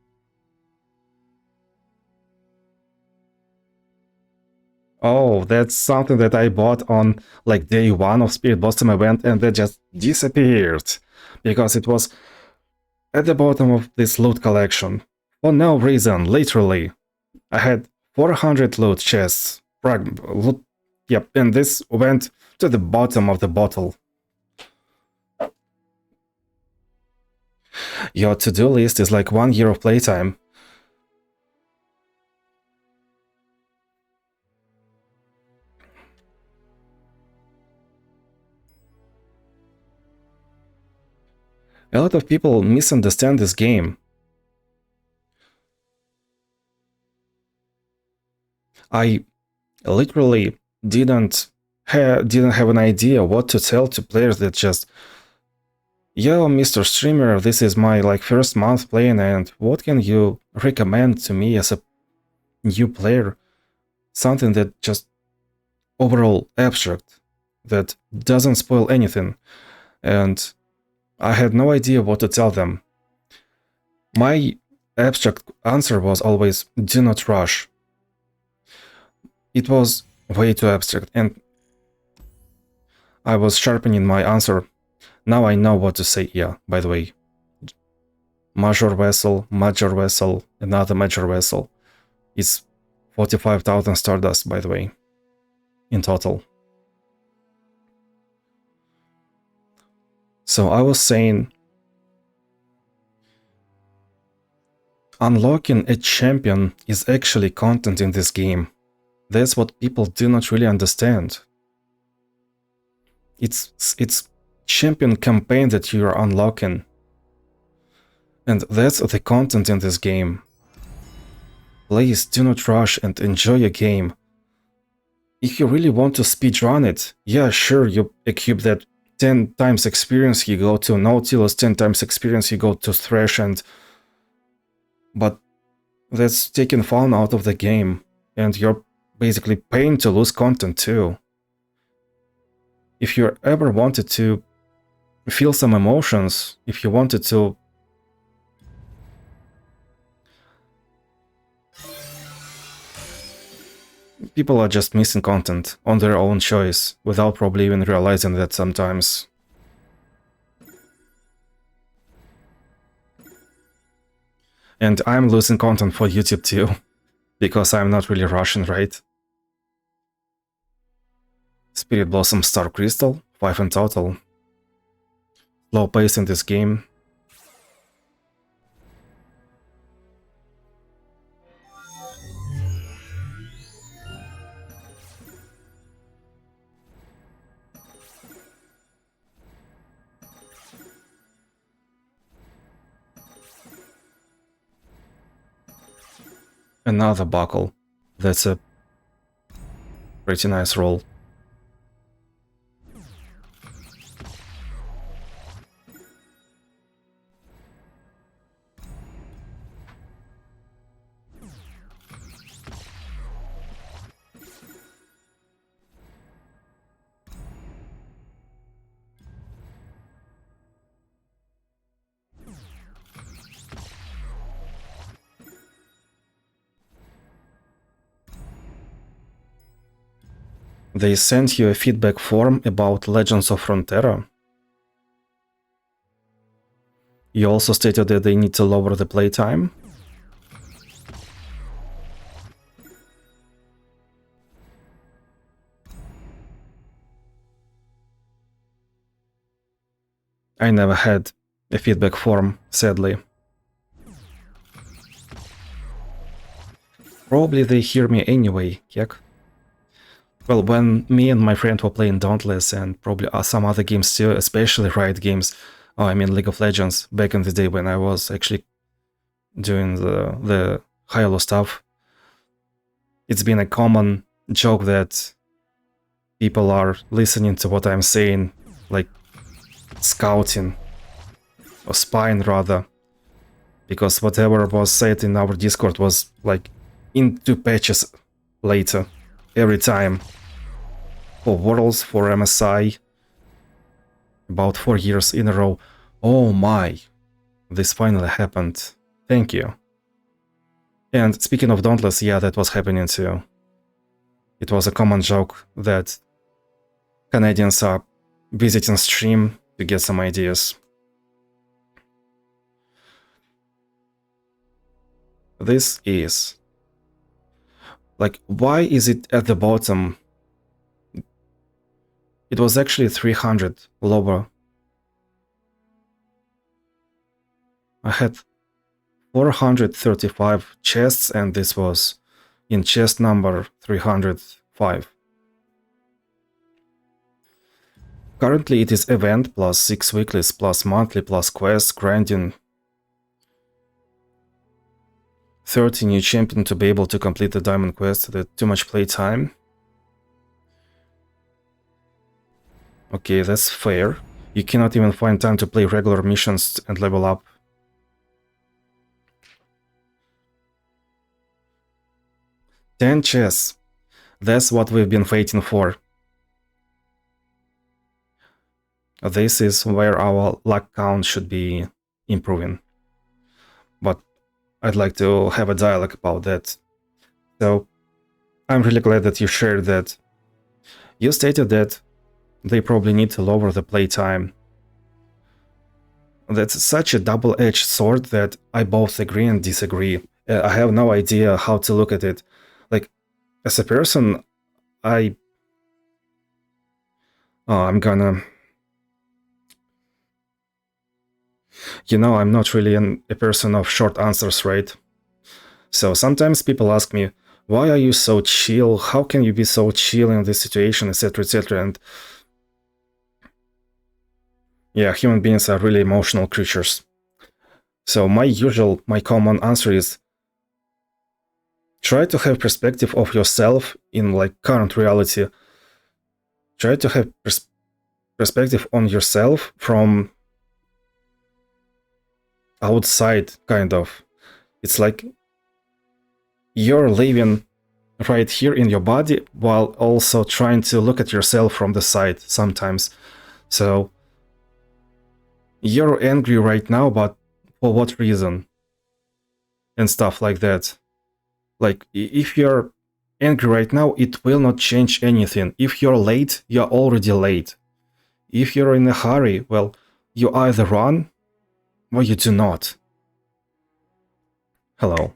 Oh, that's something that I bought on like day 1 of Spirit Blossom event, and that just disappeared. Because it was at the bottom of this loot collection. For no reason, literally. I had 400 loot chests. Yep, and this went to the bottom of the bottle. Your to-do list is like 1 year of playtime. A lot of people misunderstand this game. I literally didn't have an idea what to tell to players that just, yo, Mr. Streamer, this is my like first month playing, and what can you recommend to me as a new player? Something that just overall abstract, that doesn't spoil anything. And I had no idea what to tell them. My abstract answer was always, do not rush. It was way too abstract, and I was sharpening my answer. Now I know what to say. Yeah, by the way. Major vessel, another major vessel. It's 45,000 Stardust, by the way, in total. So I was saying, unlocking a champion is actually content in this game. That's what people do not really understand. It's champion campaign that you are unlocking. And that's the content in this game. Please do not rush and enjoy your game. If you really want to speedrun it, yeah, sure, you equip that 10 times experience, you go to Nautilus, 10 times experience, you go to Thresh, but that's taking fun out of the game. and you're basically paying to lose content too. If you ever wanted to feel some emotions, if you wanted to people are just missing content on their own choice without probably even realizing that sometimes. And I'm losing content for YouTube too, because I'm not really Russian, right? Spirit Blossom Star Crystal, 5 in total. Low pace in this game. Another buckle. That's a pretty nice roll. They sent you a feedback form about Legends of Frontera. You also stated that they need to lower the playtime. I never had a feedback form, sadly. Probably they hear me anyway, Kek. Well, when me and my friend were playing Dauntless and probably some other games too, especially Riot games, I mean League of Legends, back in the day when I was actually doing the high-elo stuff, it's been a common joke that people are listening to what I'm saying, like scouting, or spying rather, because whatever was said in our Discord was like in 2 patches later, every time. For Worlds, for MSI, about 4 years in a row. Oh my, this finally happened. Thank you. And speaking of Dauntless, yeah, that was happening too. It was a common joke that Canadians are visiting stream to get some ideas. This is... like, why is it at the bottom? It was actually 300 lower. I had 435 chests and this was in chest number 305. Currently it is event plus 6 weeklies plus monthly plus quests grinding 30 new champion to be able to complete the diamond quest. That's too much play time. Okay, that's fair. You cannot even find time to play regular missions and level up. Ten chests. That's what we've been waiting for. This is where our luck count should be improving. But I'd like to have a dialogue about that. So, I'm really glad that you shared that. You stated that they probably need to lower the playtime. That's such a double-edged sword that I both agree and disagree. I have no idea how to look at it. Like, as a person, I'm gonna... You know, I'm not really a person of short answers, right? So sometimes people ask me, why are you so chill? How can you be so chill in this situation, etc., etc., and... yeah, human beings are really emotional creatures. So my common answer is try to have perspective of yourself in like current reality. Try to have perspective on yourself from outside, kind of. It's like you're living right here in your body, while also trying to look at yourself from the side sometimes. So you're angry right now, but for what reason? And stuff like that. Like, if you're angry right now, it will not change anything. If you're late, you're already late. If you're in a hurry, well, you either run or you do not. Hello.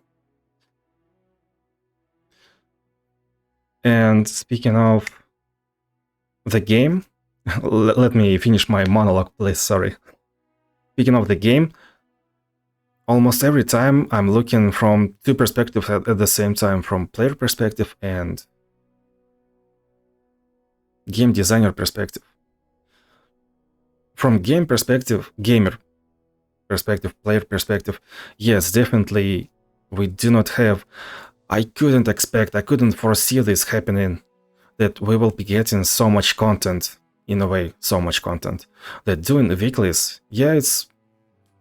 And speaking of the game, let me finish my monologue, please, sorry. Speaking of the game, almost every time I'm looking from two perspectives at the same time, from player perspective and game designer perspective. From game perspective, gamer perspective, player perspective, yes, definitely we do not have... I couldn't foresee this happening, that we will be getting so much content, in a way, so much content. That doing weeklies, yeah,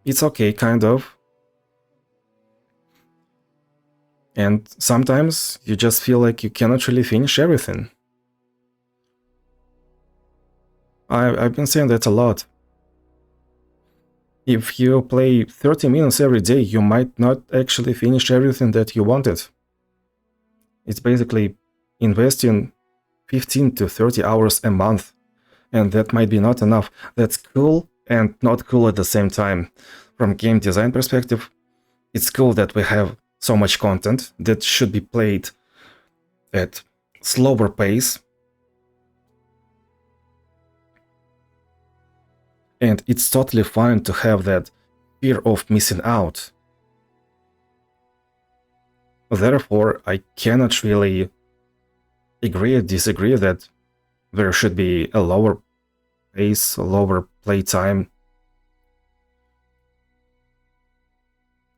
it's okay, kind of. And sometimes you just feel like you cannot really finish everything. I've been saying that a lot. If you play 30 minutes every day, you might not actually finish everything that you wanted. It's basically investing 15 to 30 hours a month, and that might be not enough. That's cool and not cool at the same time. From game design perspective, it's cool that we have so much content that should be played at slower pace. And it's totally fine to have that fear of missing out. Therefore, I cannot really agree or disagree that there should be a lower pace, a lower playtime.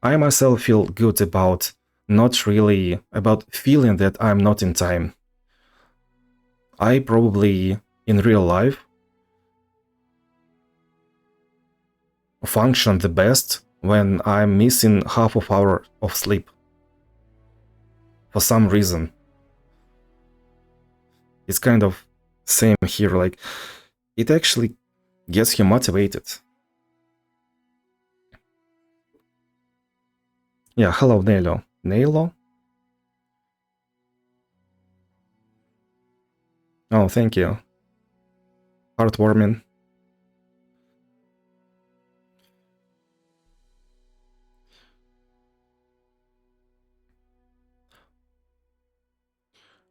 I myself feel good about feeling that I'm not in time. I probably, in real life, function the best when I'm missing half of hour of sleep. For some reason. It's kind of same here, like, it actually gets you motivated. Yeah, hello, Nelo. Nelo? Oh, thank you. Heartwarming.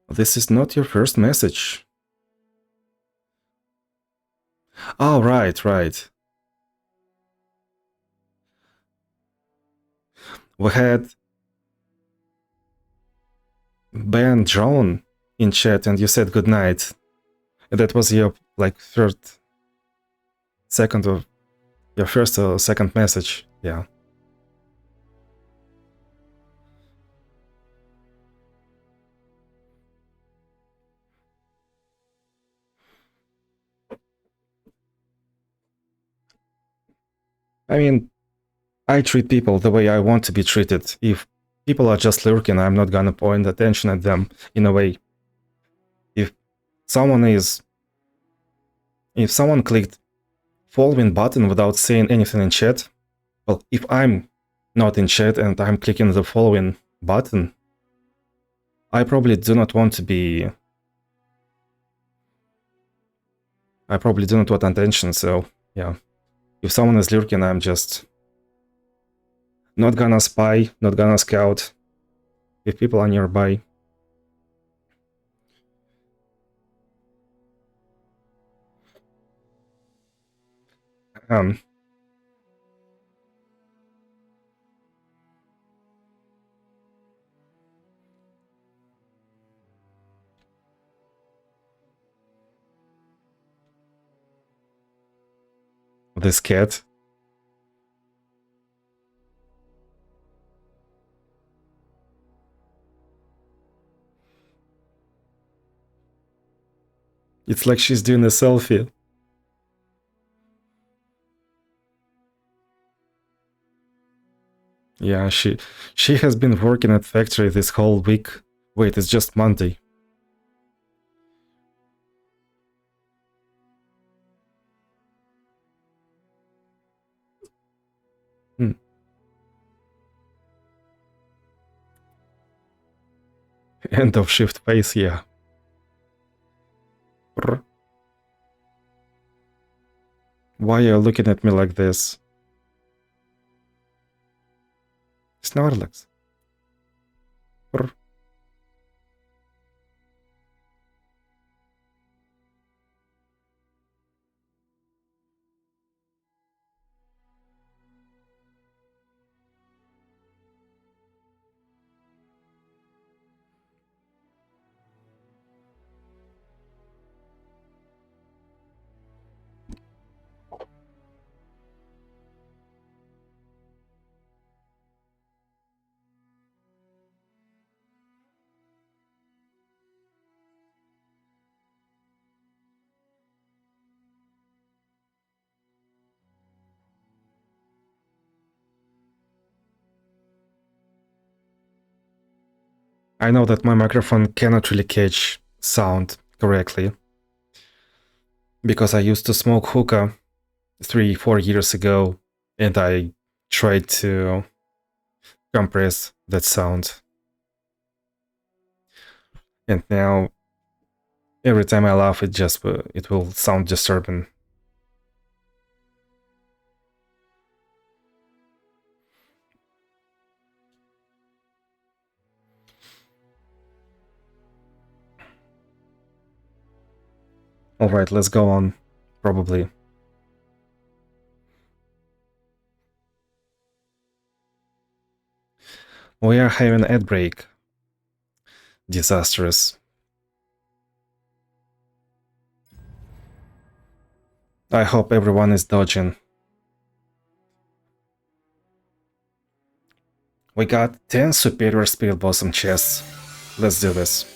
This is not your first message. Oh, right. We had Ben John in chat and you said goodnight. That was your, like, second or second message. Yeah. I mean, I treat people the way I want to be treated. If people are just lurking, I'm not gonna point attention at them, in a way. If someone clicked following button without saying anything in chat, well, if I'm not in chat and I'm clicking the following button, I probably do not want attention, so yeah. If someone is lurking, I'm just not gonna spy, not gonna scout if people are nearby. This cat. It's like she's doing a selfie. Yeah, she has been working at factory this whole week Wait, it's just Monday. End of shift phase, yeah. Brr. Why are you looking at me like this? Snorlax. Brr. I know that my microphone cannot really catch sound correctly because I used to smoke hookah 3-4 years ago and I tried to compress that sound. And now every time I laugh it will sound disturbing. Alright, let's go on, probably. We are having an ad break. Disastrous. I hope everyone is dodging. We got 10 superior Spirit Blossom chests. Let's do this.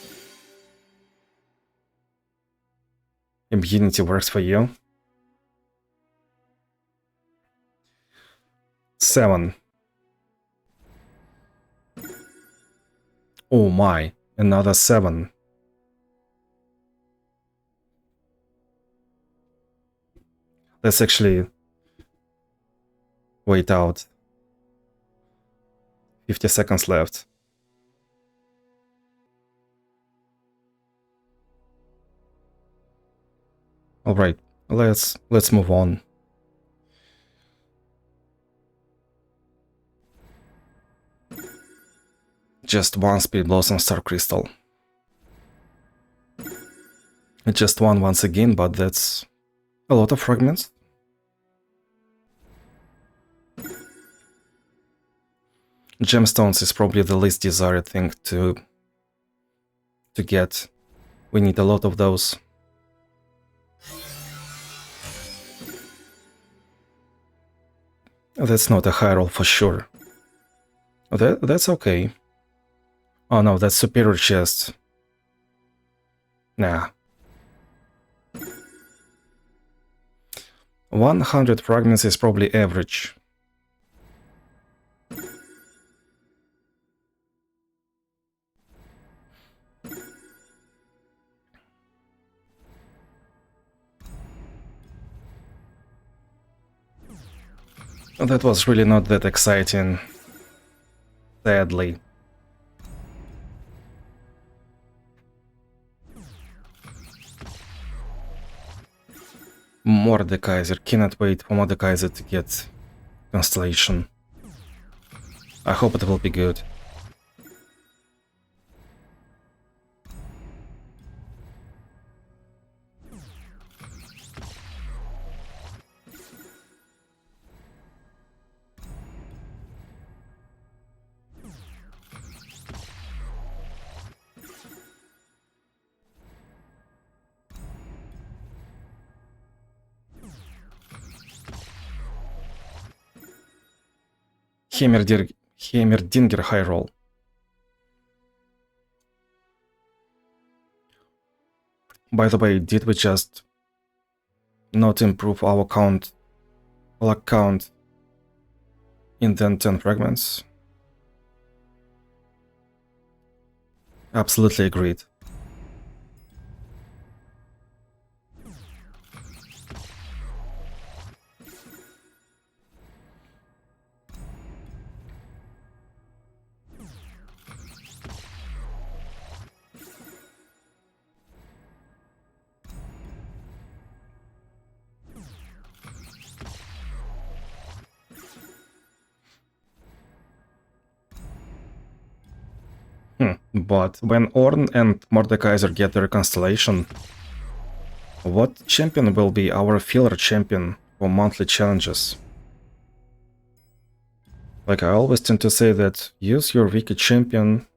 Immunity works for you. 7. Oh my, another 7. Let's actually wait out. 50 seconds left. Alright, let's move on. Just one Spirit Blossom Star Crystal. Just one once again, but that's a lot of fragments. Gemstones is probably the least desired thing to get. We need a lot of those. That's not a high roll for sure. That's okay. Oh no, that's superior chest. Nah. 100 fragments is probably average. That was really not that exciting, sadly. Mordekaiser, cannot wait for Mordekaiser to get Constellation. I hope it will be good. Heimerdinger high roll. By the way, did we just not improve our count, luck count in then 10 fragments? Absolutely agreed. But when Ornn and Mordekaiser get their constellation, what champion will be our filler champion for monthly challenges? Like, I always tend to say that use your wicked champion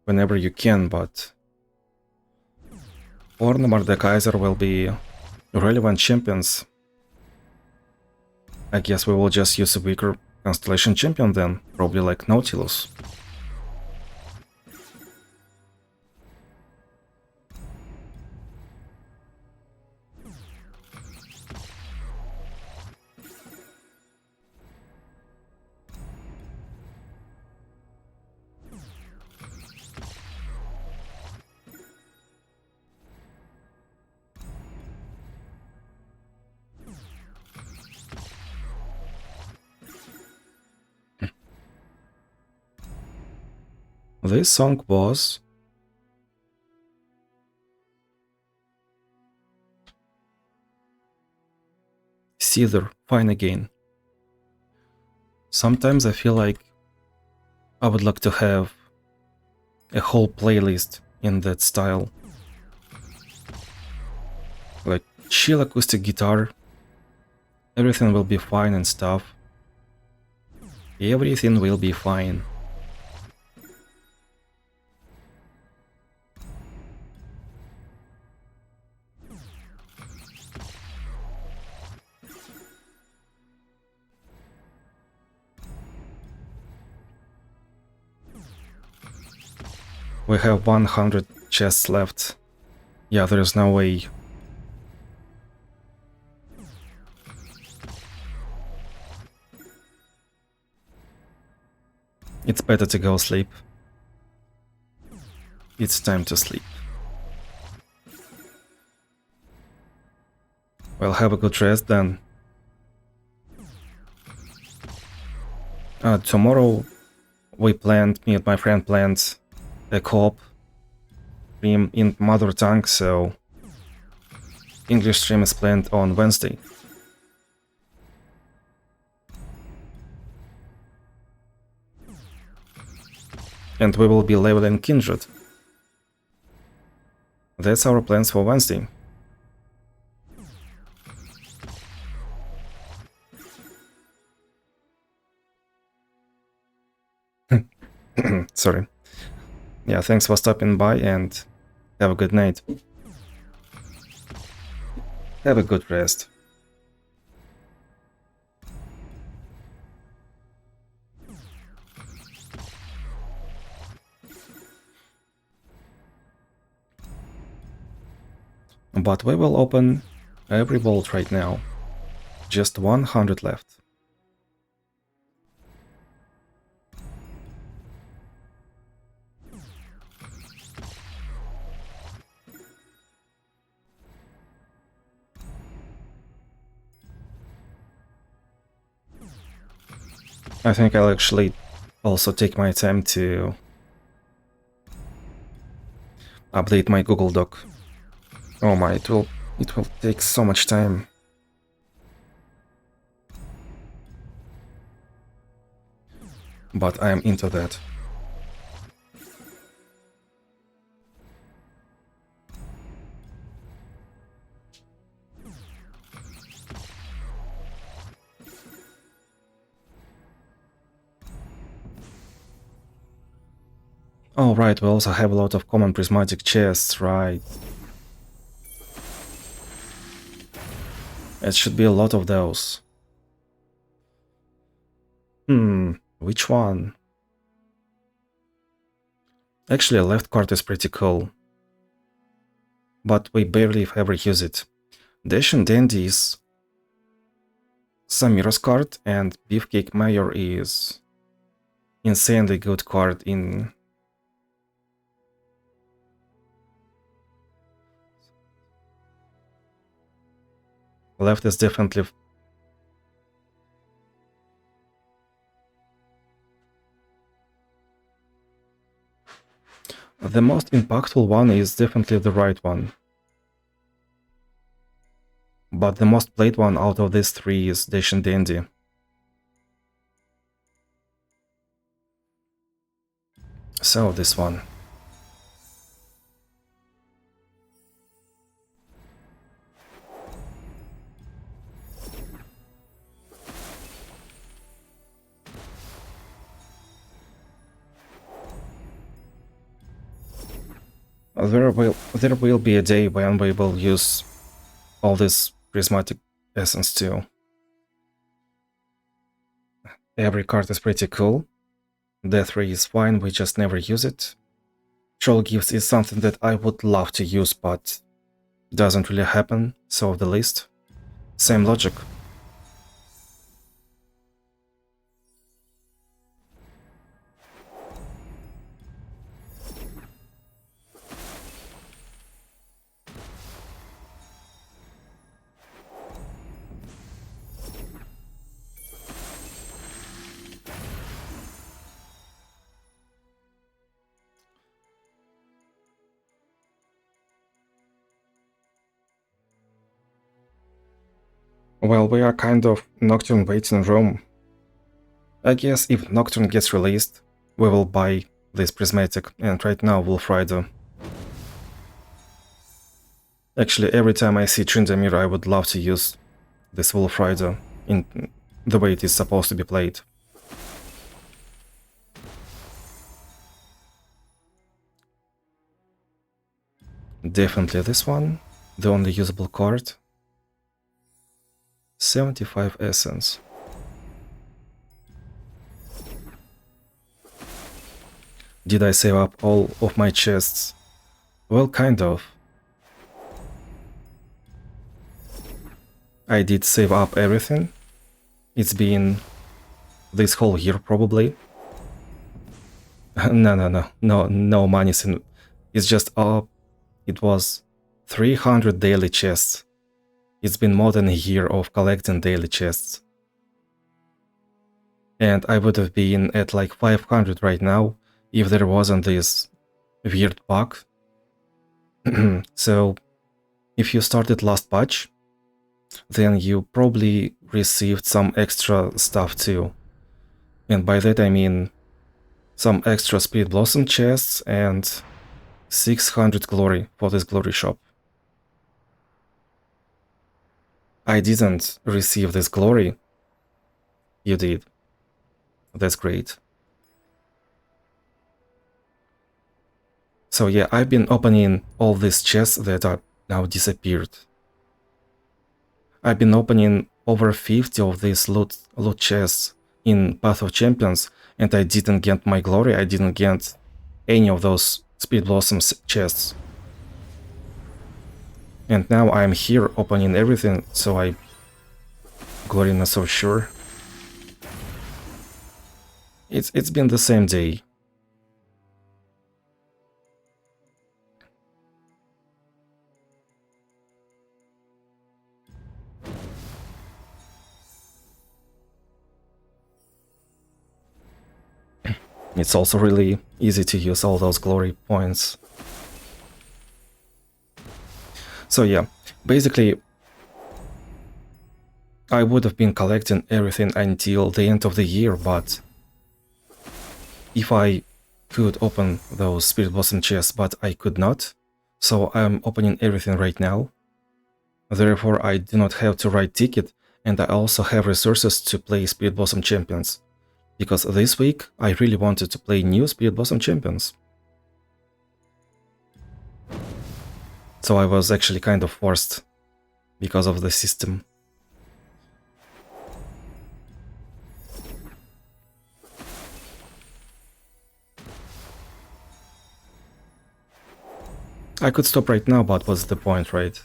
whenever you can, but Ornn and Mordekaiser will be relevant champions. I guess we will just use a weaker constellation champion then, probably like Nautilus. This song was Seether, Fine Again. Sometimes I feel like I would like to have a whole playlist in that style. Like chill acoustic guitar, everything will be fine and stuff. Everything will be fine. We have 100 chests left. Yeah, there is no way. It's better to go sleep. It's time to sleep. Well, have a good rest then. Tomorrow me and my friend planned a co-op stream in mother tongue, so English stream is planned on Wednesday. And we will be leveling Kindred. That's our plans for Wednesday. Sorry. Yeah, thanks for stopping by and have a good night. Have a good rest. But we will open every vault right now. Just 100 left. I think I'll actually also take my time to update my Google Doc. Oh my, it will take so much time. But I'm into that. Oh right, we also have a lot of common prismatic chests, right? It should be a lot of those. Which one? Actually, a left card is pretty cool. But we barely ever use it. Dash and Dandy is Samira's card, and Beefcake Mayor is insanely good card in left is definitely the most impactful one is definitely the right one. But the most played one out of these three is Dash and Dandy. So this one. There will be a day when we will use all this prismatic essence too. Every card is pretty cool. Death Ray is fine, we just never use it. Troll Gifts is something that I would love to use, but doesn't really happen, so the list. Same logic. Well, we are kind of Nocturne waiting room. I guess if Nocturne gets released, we will buy this prismatic, and right now Wolf Rider. Actually, every time I see Tryndamere, I would love to use this Wolf Rider in the way it is supposed to be played. Definitely this one, the only usable card. 75 essence. Did I save up all of my chests? Well, kind of. I did save up everything. It's been this whole year probably. No money's in. It's just it was 300 daily chests. It's been more than a year of collecting daily chests. And I would have been at like 500 right now if there wasn't this weird bug. So if you started last patch, then you probably received some extra stuff too. And by that I mean some extra Spirit Blossom chests and 600 glory for this glory shop. I didn't receive this glory. You did. That's great. So yeah, I've been opening all these chests that are now disappeared. I've been opening over 50 of these loot chests in Path of Champions, and I didn't get my glory, I didn't get any of those Spirit Blossoms chests. And now I'm here opening everything, so I... Glory not so sure. It's been the same day. It's also really easy to use all those glory points. So yeah, basically I would have been collecting everything until the end of the year, but if I could open those Spirit Blossom chests, but I could not, so I'm opening everything right now. Therefore I do not have to write ticket, and I also have resources to play Spirit Blossom Champions. Because this week I really wanted to play new Spirit Blossom Champions. So I was actually kind of forced because of the system. I could stop right now, but what's the point, right?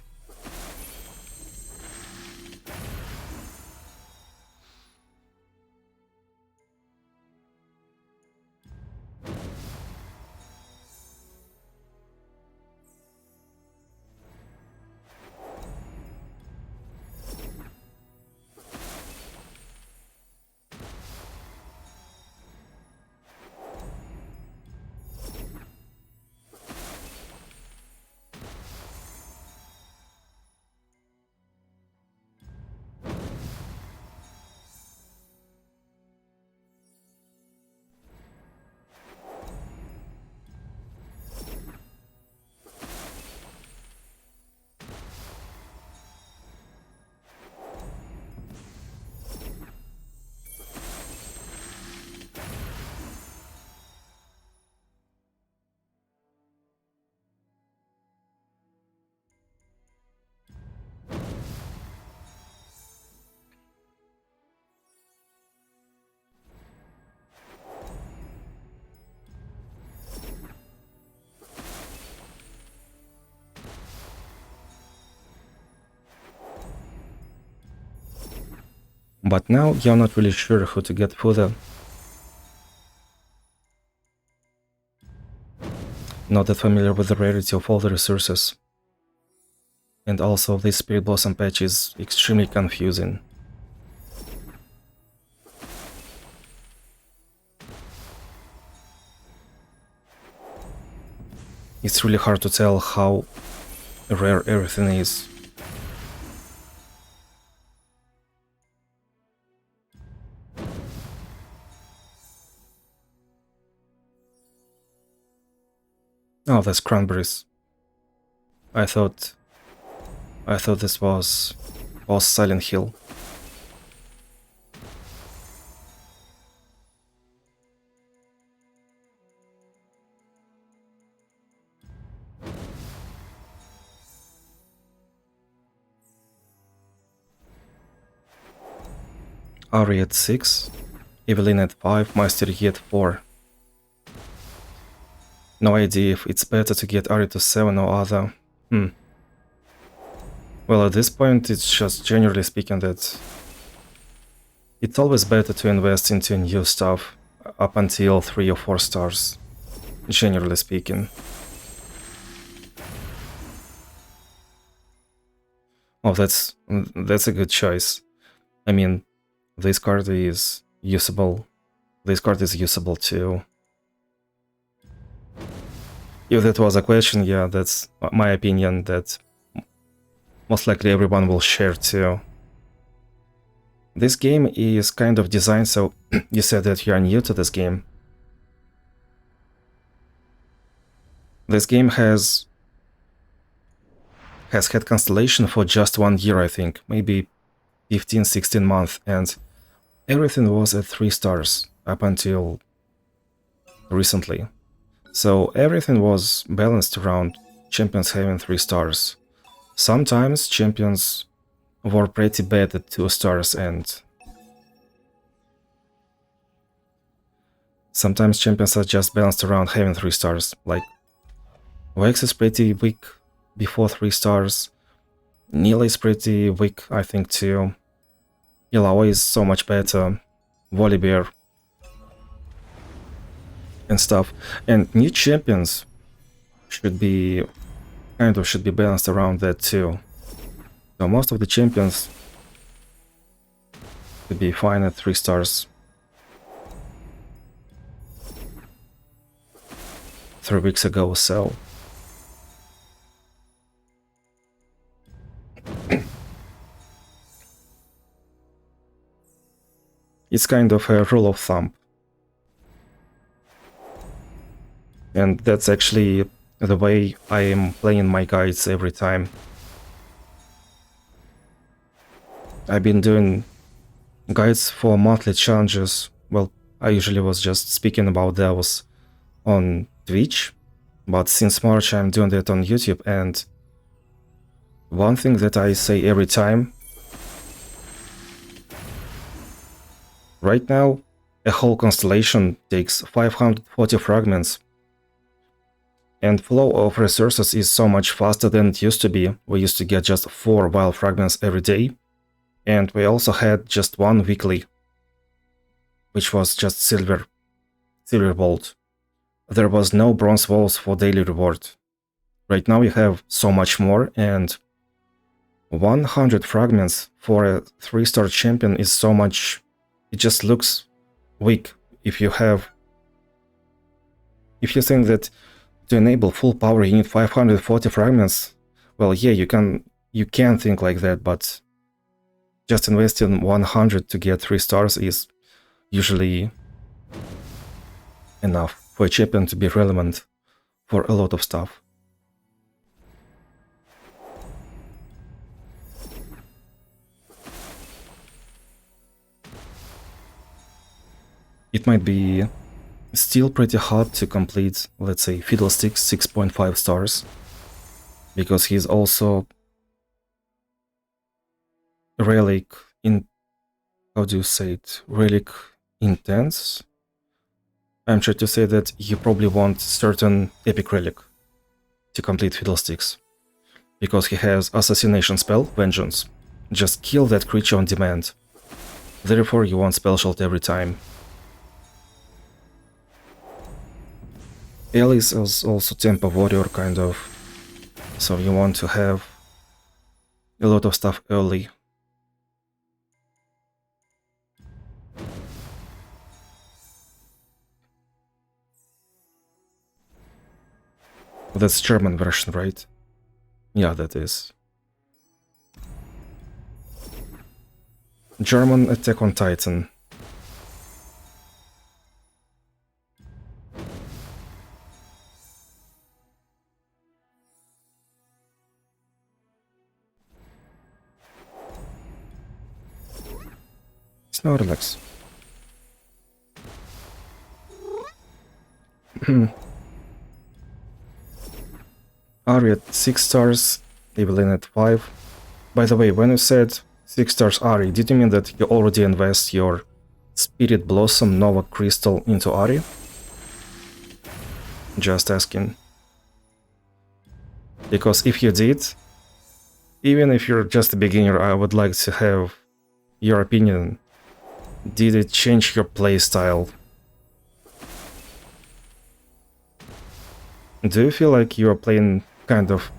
But now you're not really sure who to get further. Not that familiar with the rarity of all the resources. And also this Spirit Blossom patch is extremely confusing. It's really hard to tell how rare everything is. Oh, that's cranberries. I thought this was Silent Hill. RIOT 6, Evelyn at 5, Master Yi at 4. No idea if it's better to get RIOT to 7 or other. Well, at this point, it's just generally speaking that it's always better to invest into new stuff up until 3 or 4 stars, generally speaking. Oh, that's a good choice. I mean, this card is usable. This card is usable too. If that was a question, yeah, that's my opinion that most likely everyone will share too. This game is kind of designed so you said that you are new to this game. This game has had Constellation for just 1 year, I think, maybe 15-16 months, and everything was at 3 stars up until recently. So everything was balanced around champions having 3 stars. Sometimes champions were pretty bad at 2 stars, and sometimes champions are just balanced around having 3 stars. Like, Vex is pretty weak before 3 stars. Neela is pretty weak, I think, too. Ilaoi is so much better. Volibear and stuff. And new champions should be balanced around that too. So most of the champions should be fine at 3 stars. 3 weeks ago, so it's kind of a rule of thumb. And that's actually the way I am playing my guides every time. I've been doing guides for monthly challenges. Well, I usually was just speaking about those on Twitch, but since March I'm doing that on YouTube, and one thing that I say every time: right now, a whole constellation takes 540 fragments, and flow of resources is so much faster than it used to be. We used to get just 4 wild fragments every day, and we also had just 1 weekly, which was just silver vault. There was no bronze walls for daily reward. Right now you have so much more, and 100 fragments for a 3-star champion is so much. It just looks weak. If you think that to enable full power you need 540 fragments, well, yeah, you can think like that, but just investing 100 to get 3 stars is usually enough for a champion to be relevant for a lot of stuff. It might be still pretty hard to complete, let's say, Fiddlesticks 6.5 stars, because he's also relic in, how do you say it, relic intense. I'm trying to say that you probably want certain epic relic to complete Fiddlesticks, because he has assassination spell, Vengeance. Just kill that creature on demand. Therefore, you want spell shot every time. Alice is also tempo warrior kind of, so you want to have a lot of stuff early. That's German version, right? Yeah, that is. German Attack on Titan. Snorlax. Ari at 6 stars, Evelyn at 5. By the way, when you said 6 stars Ari, did you mean that you already invest your Spirit Blossom Nova Crystal into Ari? Just asking. Because if you did, even if you're just a beginner, I would like to have your opinion. Did it change your playstyle? Do you feel like you're playing kind of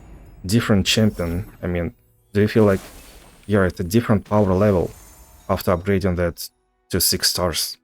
different champion? I mean, do you feel like you're at a different power level after upgrading that to 6 stars?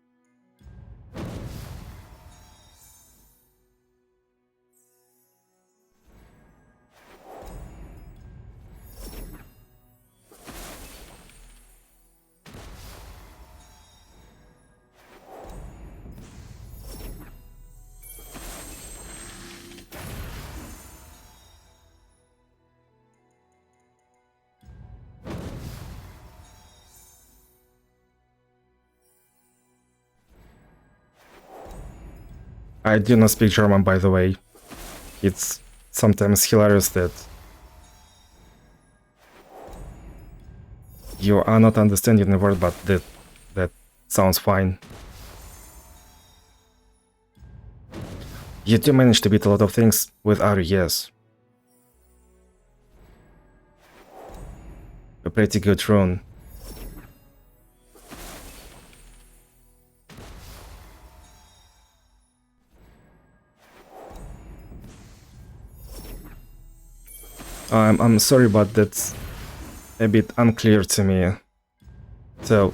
I do not speak German, by the way. It's sometimes hilarious that you are not understanding the word, but that sounds fine. You do manage to beat a lot of things with Ari, yes. A pretty good rune. I'm sorry, but that's a bit unclear to me. So,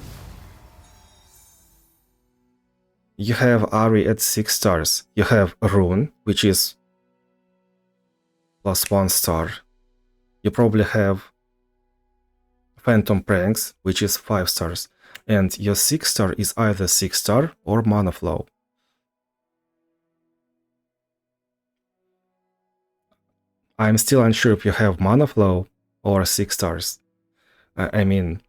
you have Ari at 6 stars. You have Rune, which is plus 1 star. You probably have Phantom Pranks, which is 5 stars. And your 6 star is either 6 star or Mana Flow. I'm still unsure if you have Mana Flow or 6 stars. I mean,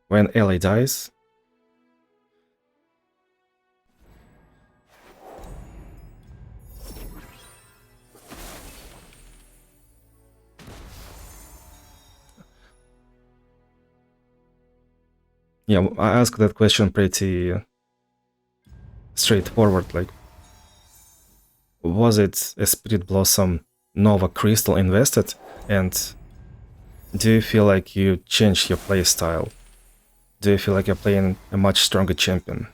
when Ellie dies... Yeah, I asked that question pretty straightforward, like, was it a Spirit Blossom Nova Crystal invested, and do you feel like you changed your playstyle? Do you feel like you're playing a much stronger champion?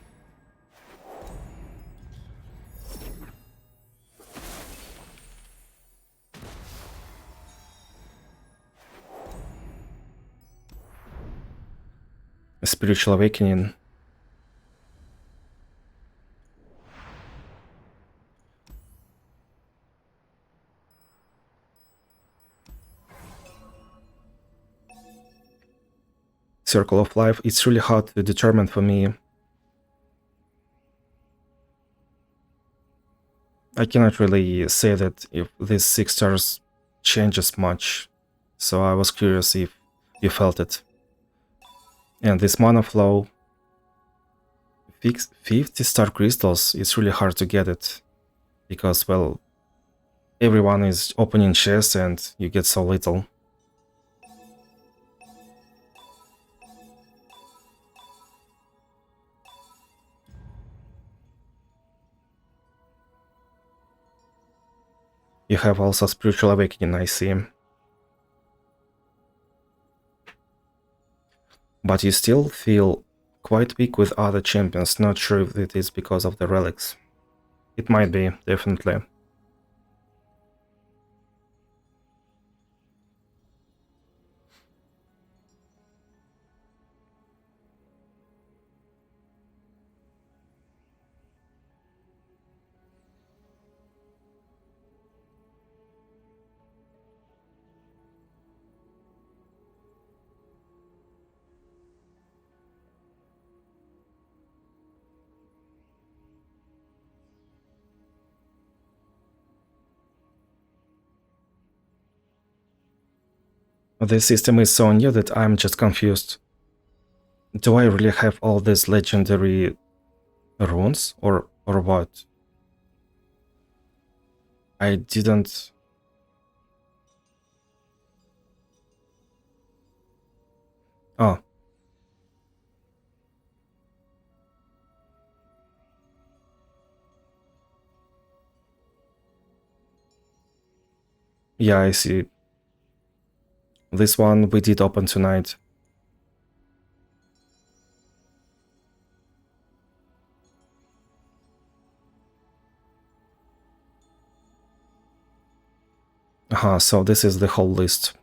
A Spiritual Awakening. Circle of Life, it's really hard to determine for me. I cannot really say that if this 6 stars changes much, so I was curious if you felt it. And this Mana Flow, 50 star crystals, it's really hard to get it, because, well, everyone is opening chests and you get so little. You have also Spiritual Awakening, I see. But you still feel quite weak with other champions. Not sure if it is because of the relics. It might be, definitely. This system is so new that I'm just confused. Do I really have all these legendary runes or what? I didn't... Oh. Yeah, I see. This one we did open tonight. So this is the whole list.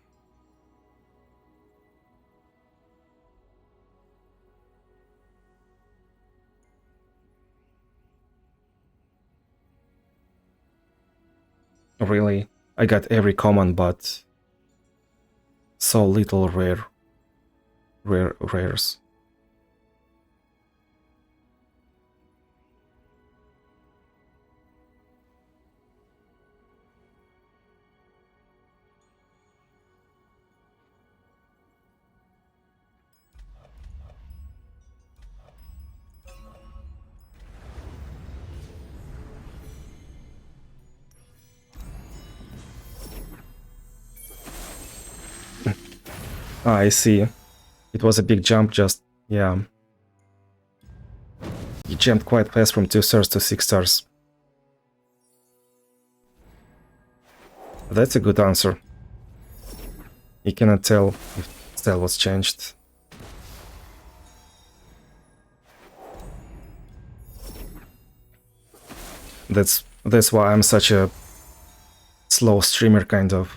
Really, I got every common, but so little rares. I see. It was a big jump, just... yeah. You jumped quite fast from 2 stars to 6 stars. That's a good answer. You cannot tell if style was changed. That's why I'm such a slow streamer, kind of.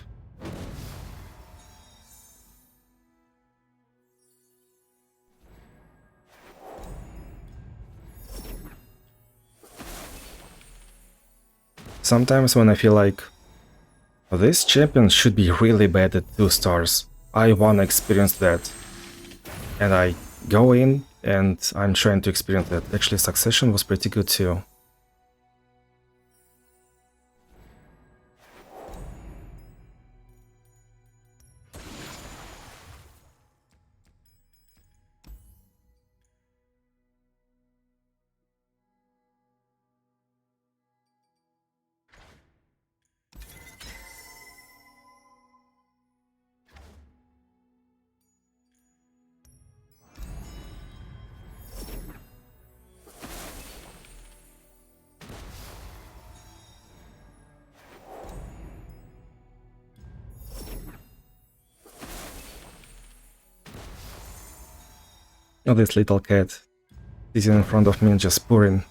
Sometimes when I feel like this champion should be really bad at 2 stars, I wanna experience that. And I go in and I'm trying to experience that. Actually, Succession was pretty good too. Oh, this little cat sitting in front of me and just purring.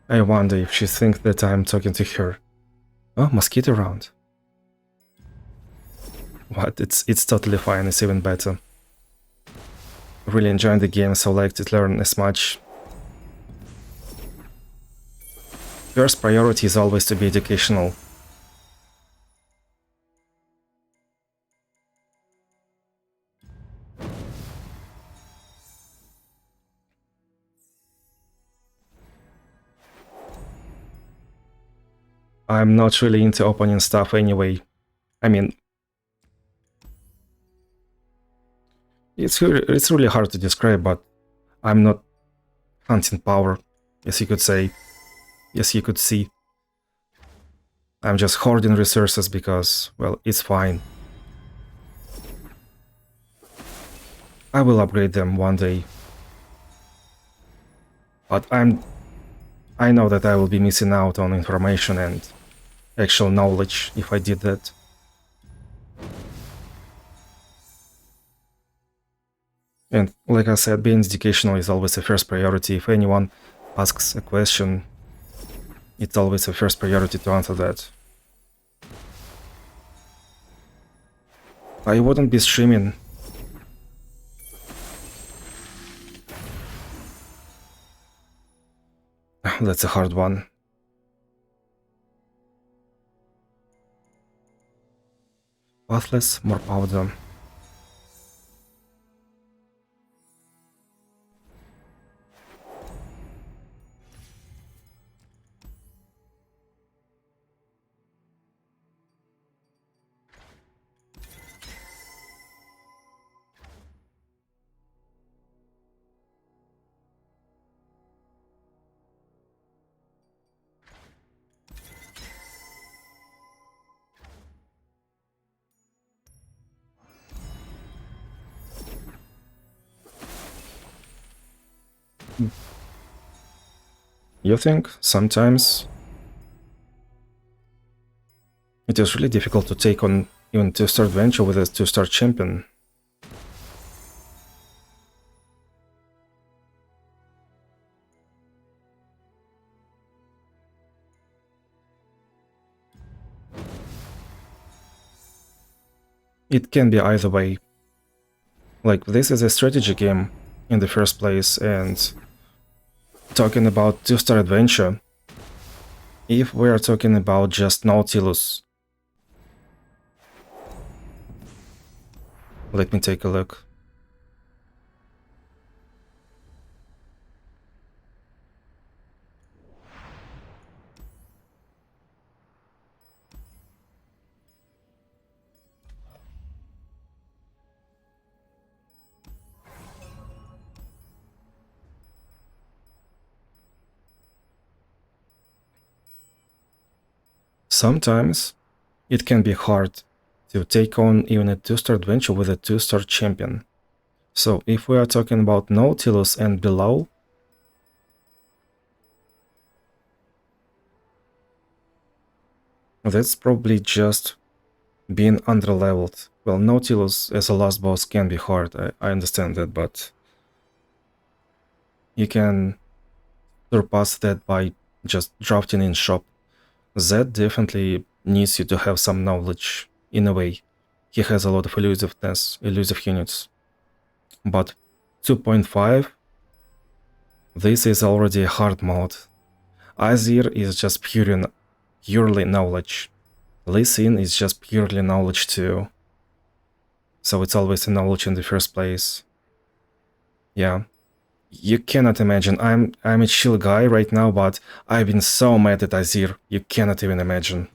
I wonder if she thinks that I'm talking to her. Oh, mosquito round. What? It's totally fine, it's even better. Really enjoying the game, so like to learn as much. First priority is always to be educational. I'm not really into opening stuff anyway. I mean, it's really hard to describe, but I'm not hunting power, as you could say, as you could see. I'm just hoarding resources because, well, it's fine. I will upgrade them one day. But I know that I will be missing out on information and actual knowledge if I did that. And like I said, being educational is always a first priority. If anyone asks a question, it's always a first priority to answer that. I wouldn't be streaming. That's a hard one. Pathless, more powder. You think sometimes it is really difficult to take on even 2-star adventure with a 2-star champion. It can be either way. Like, this is a strategy game in the first place, and talking about 2-star adventure, if we are talking about just Nautilus, let me take a look. Sometimes it can be hard to take on even a 2-star adventure with a 2-star champion. So if we are talking about Nautilus and below, that's probably just being underleveled. Well, Nautilus as a last boss can be hard, I understand that, but you can surpass that by just drafting in shop. That definitely needs you to have some knowledge, in a way. He has a lot of elusiveness, elusive units. But 2.5, this is already a hard mode. Azir is just purely knowledge. Lee Sin is just purely knowledge too. So it's always a knowledge in the first place. Yeah. You cannot imagine. I'm a chill guy right now, but I've been so mad at Azir. You cannot even imagine.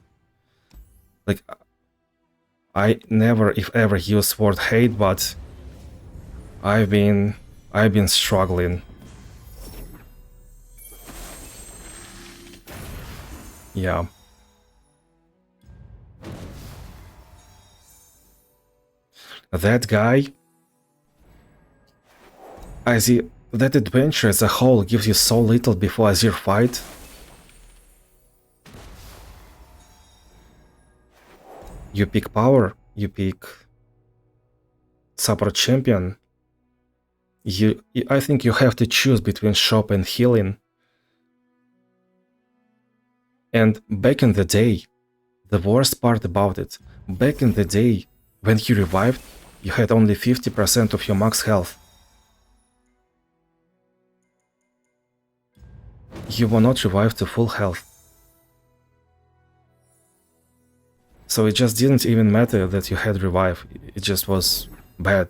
Like, I never, if ever, use word hate, but I've been struggling. Yeah. That guy, Azir, that adventure as a whole gives you so little before Azir fight. You pick power, you pick support champion. I think you have to choose between shop and healing. And back in the day, the worst part about it, back in the day, when he revived, you had only 50% of your max health. You were not revived to full health. So it just didn't even matter that you had revive, it just was bad.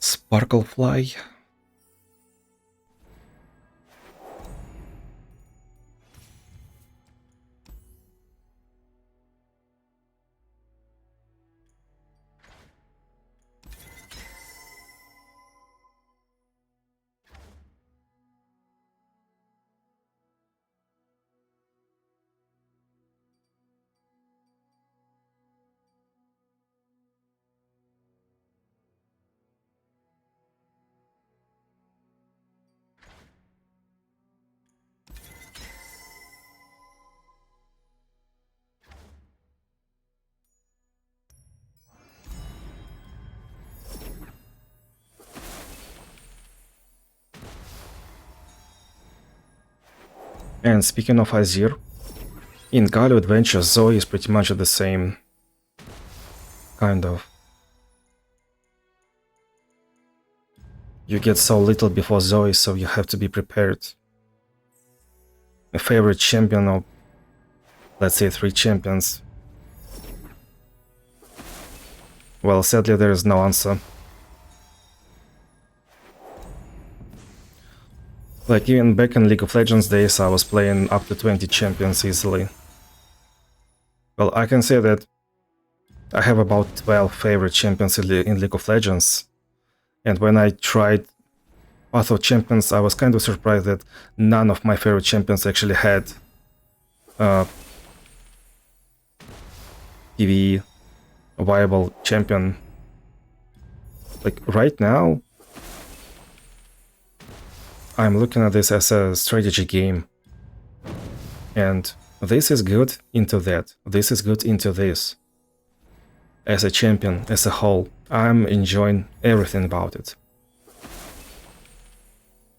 Sparklefly. And speaking of Azir, in Galio Adventures, Zoe is pretty much the same. Kind of. You get so little before Zoe, so you have to be prepared. A favorite champion of, let's say, 3 champions. Well, sadly there is no answer. Like, even back in League of Legends days, I was playing up to 20 champions easily. Well, I can say that I have about 12 favorite champions in League of Legends. And when I tried Path of Champions, I was kind of surprised that none of my favorite champions actually had PvE a viable champion. Like, right now, I'm looking at this as a strategy game. And this is good into that. This is good into this. As a champion, as a whole, I'm enjoying everything about it.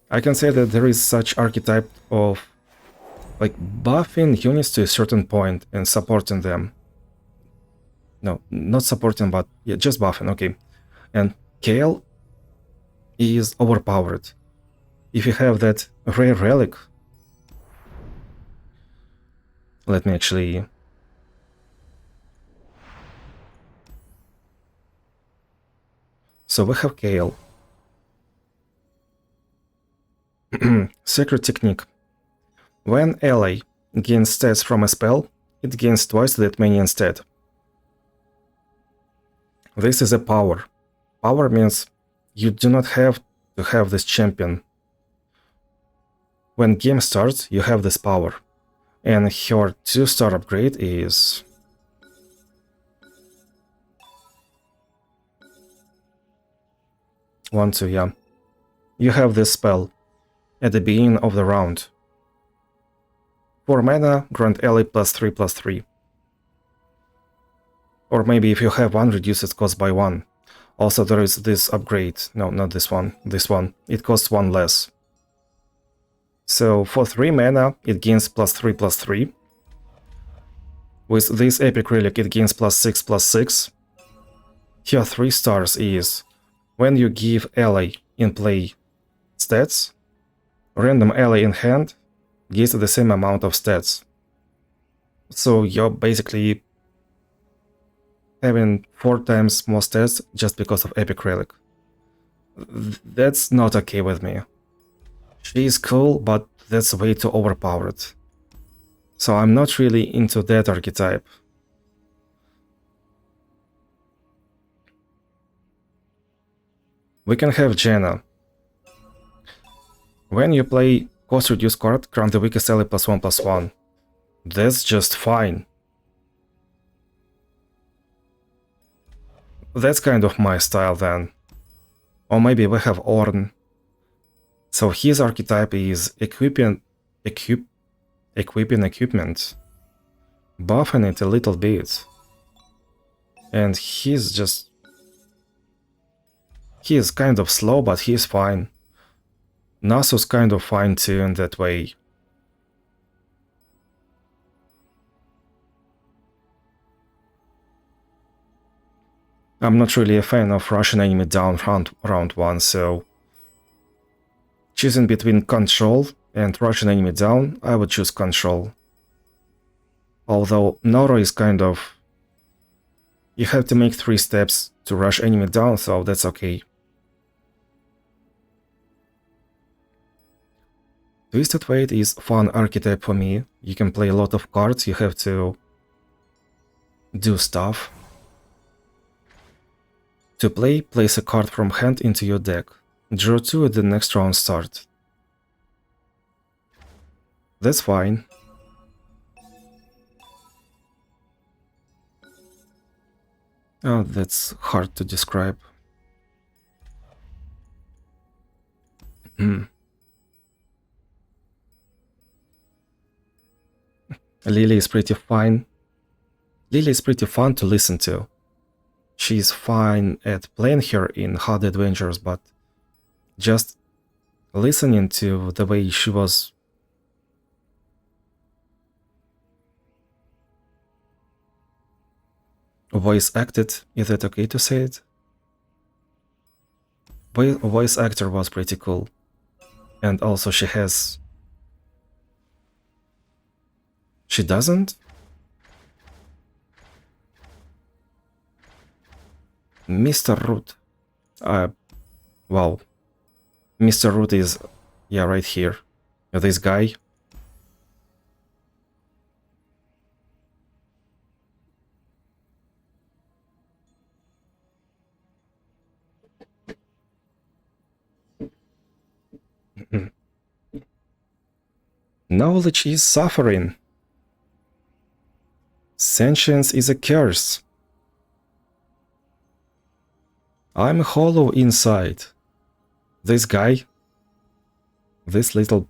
I can say that there is such archetype of like buffing units to a certain point and supporting them. No, not supporting, but yeah, just buffing, okay. And Kale is overpowered. If you have that rare relic, let me actually... So we have Kale. Secret technique. When ally gains stats from a spell, it gains twice that many instead. This is a power. Power means you do not have to have this champion. When game starts, you have this power. And her 2-star upgrade is... One, two, yeah. You have this spell at the beginning of the round. 4 mana, grant ally +3/+3. Or maybe if you have 1, reduce its cost by 1. Also there is this upgrade. No, not this one. This one. It costs 1 less. So for 3 mana, it gains +3/+3. With this epic relic, it gains +6/+6. Here 3 stars is when you give ally in play stats, random ally in hand gives the same amount of stats. So you're basically having 4 times more stats just because of epic relic. That's not okay with me. She is cool, but that's way too overpowered. So I'm not really into that archetype. We can have Jaina. When you play cost reduce card, grant the weakest ally +1/+1. That's just fine. That's kind of my style then. Or maybe we have Ornn. So his archetype is equipping equipment, buffing it a little bit. And he's just... He is kind of slow, but he's fine. Nasu's kind of fine too in that way. I'm not really a fan of rushing enemy down round 1, so... Choosing between control and rushing enemy down, I would choose control. Although Noro is kind of... You have to make 3 steps to rush enemy down, so that's okay. Twisted Fate is fun archetype for me. You can play a lot of cards, you have to do stuff. To play, place a card from hand into your deck. Draw 2 at the next round start. That's fine. Oh, that's hard to describe. Lily is pretty fine. Lily is pretty fun to listen to. She's fine at playing her in hard adventures, but just listening to the way she was voice acted. Is that okay to say it? Voice actor was pretty cool. And also she doesn't? Mr. Root. Wow. Mr. Root is, yeah, right here. This guy. Knowledge is suffering. Sentience is a curse. I'm hollow inside. This guy. This little...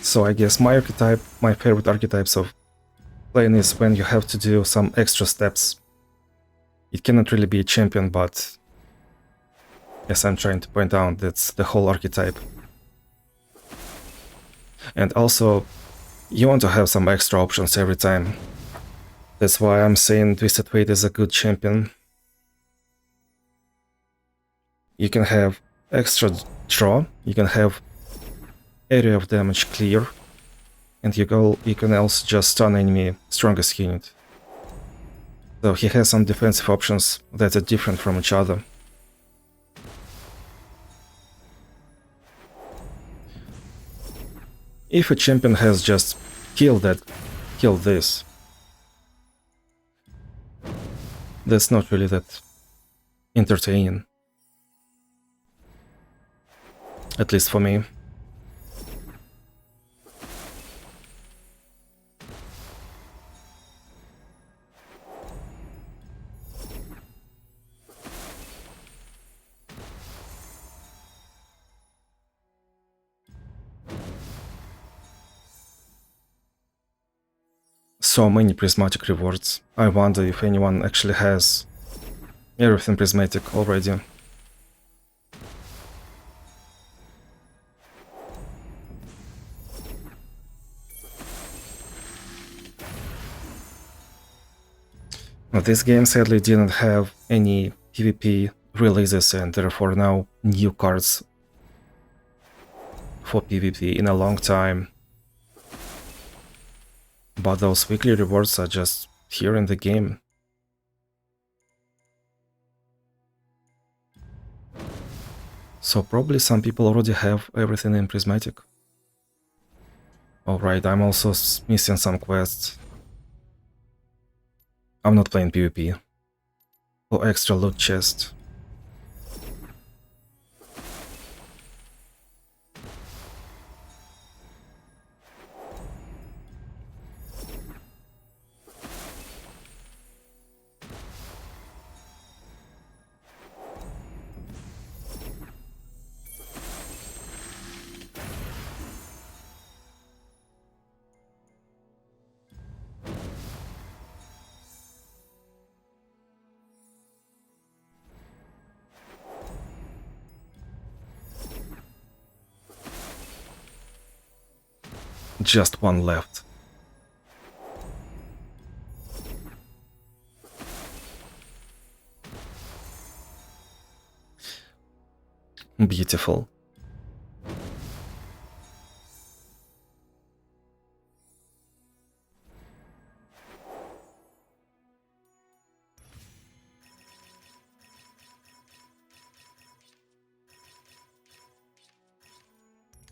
So I guess my favorite archetypes of playing is when you have to do some extra steps. It cannot really be a champion, but as I'm trying to point out, that's the whole archetype. And also, you want to have some extra options every time. That's why I'm saying Twisted Fate is a good champion. You can have extra draw, you can have area of damage clear, and you can also just stun enemy strongest unit. So he has some defensive options that are different from each other. If a champion has just killed this, that's not really that entertaining. At least for me. So many prismatic rewards. I wonder if anyone actually has everything prismatic already. This game sadly didn't have any PvP releases, and therefore no new cards for PvP in a long time. But those weekly rewards are just here in the game. So probably some people already have everything in prismatic. Alright, I'm also missing some quests. I'm not playing PvP. For extra loot chest. Just one left. Beautiful.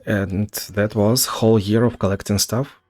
And that was whole year of collecting stuff.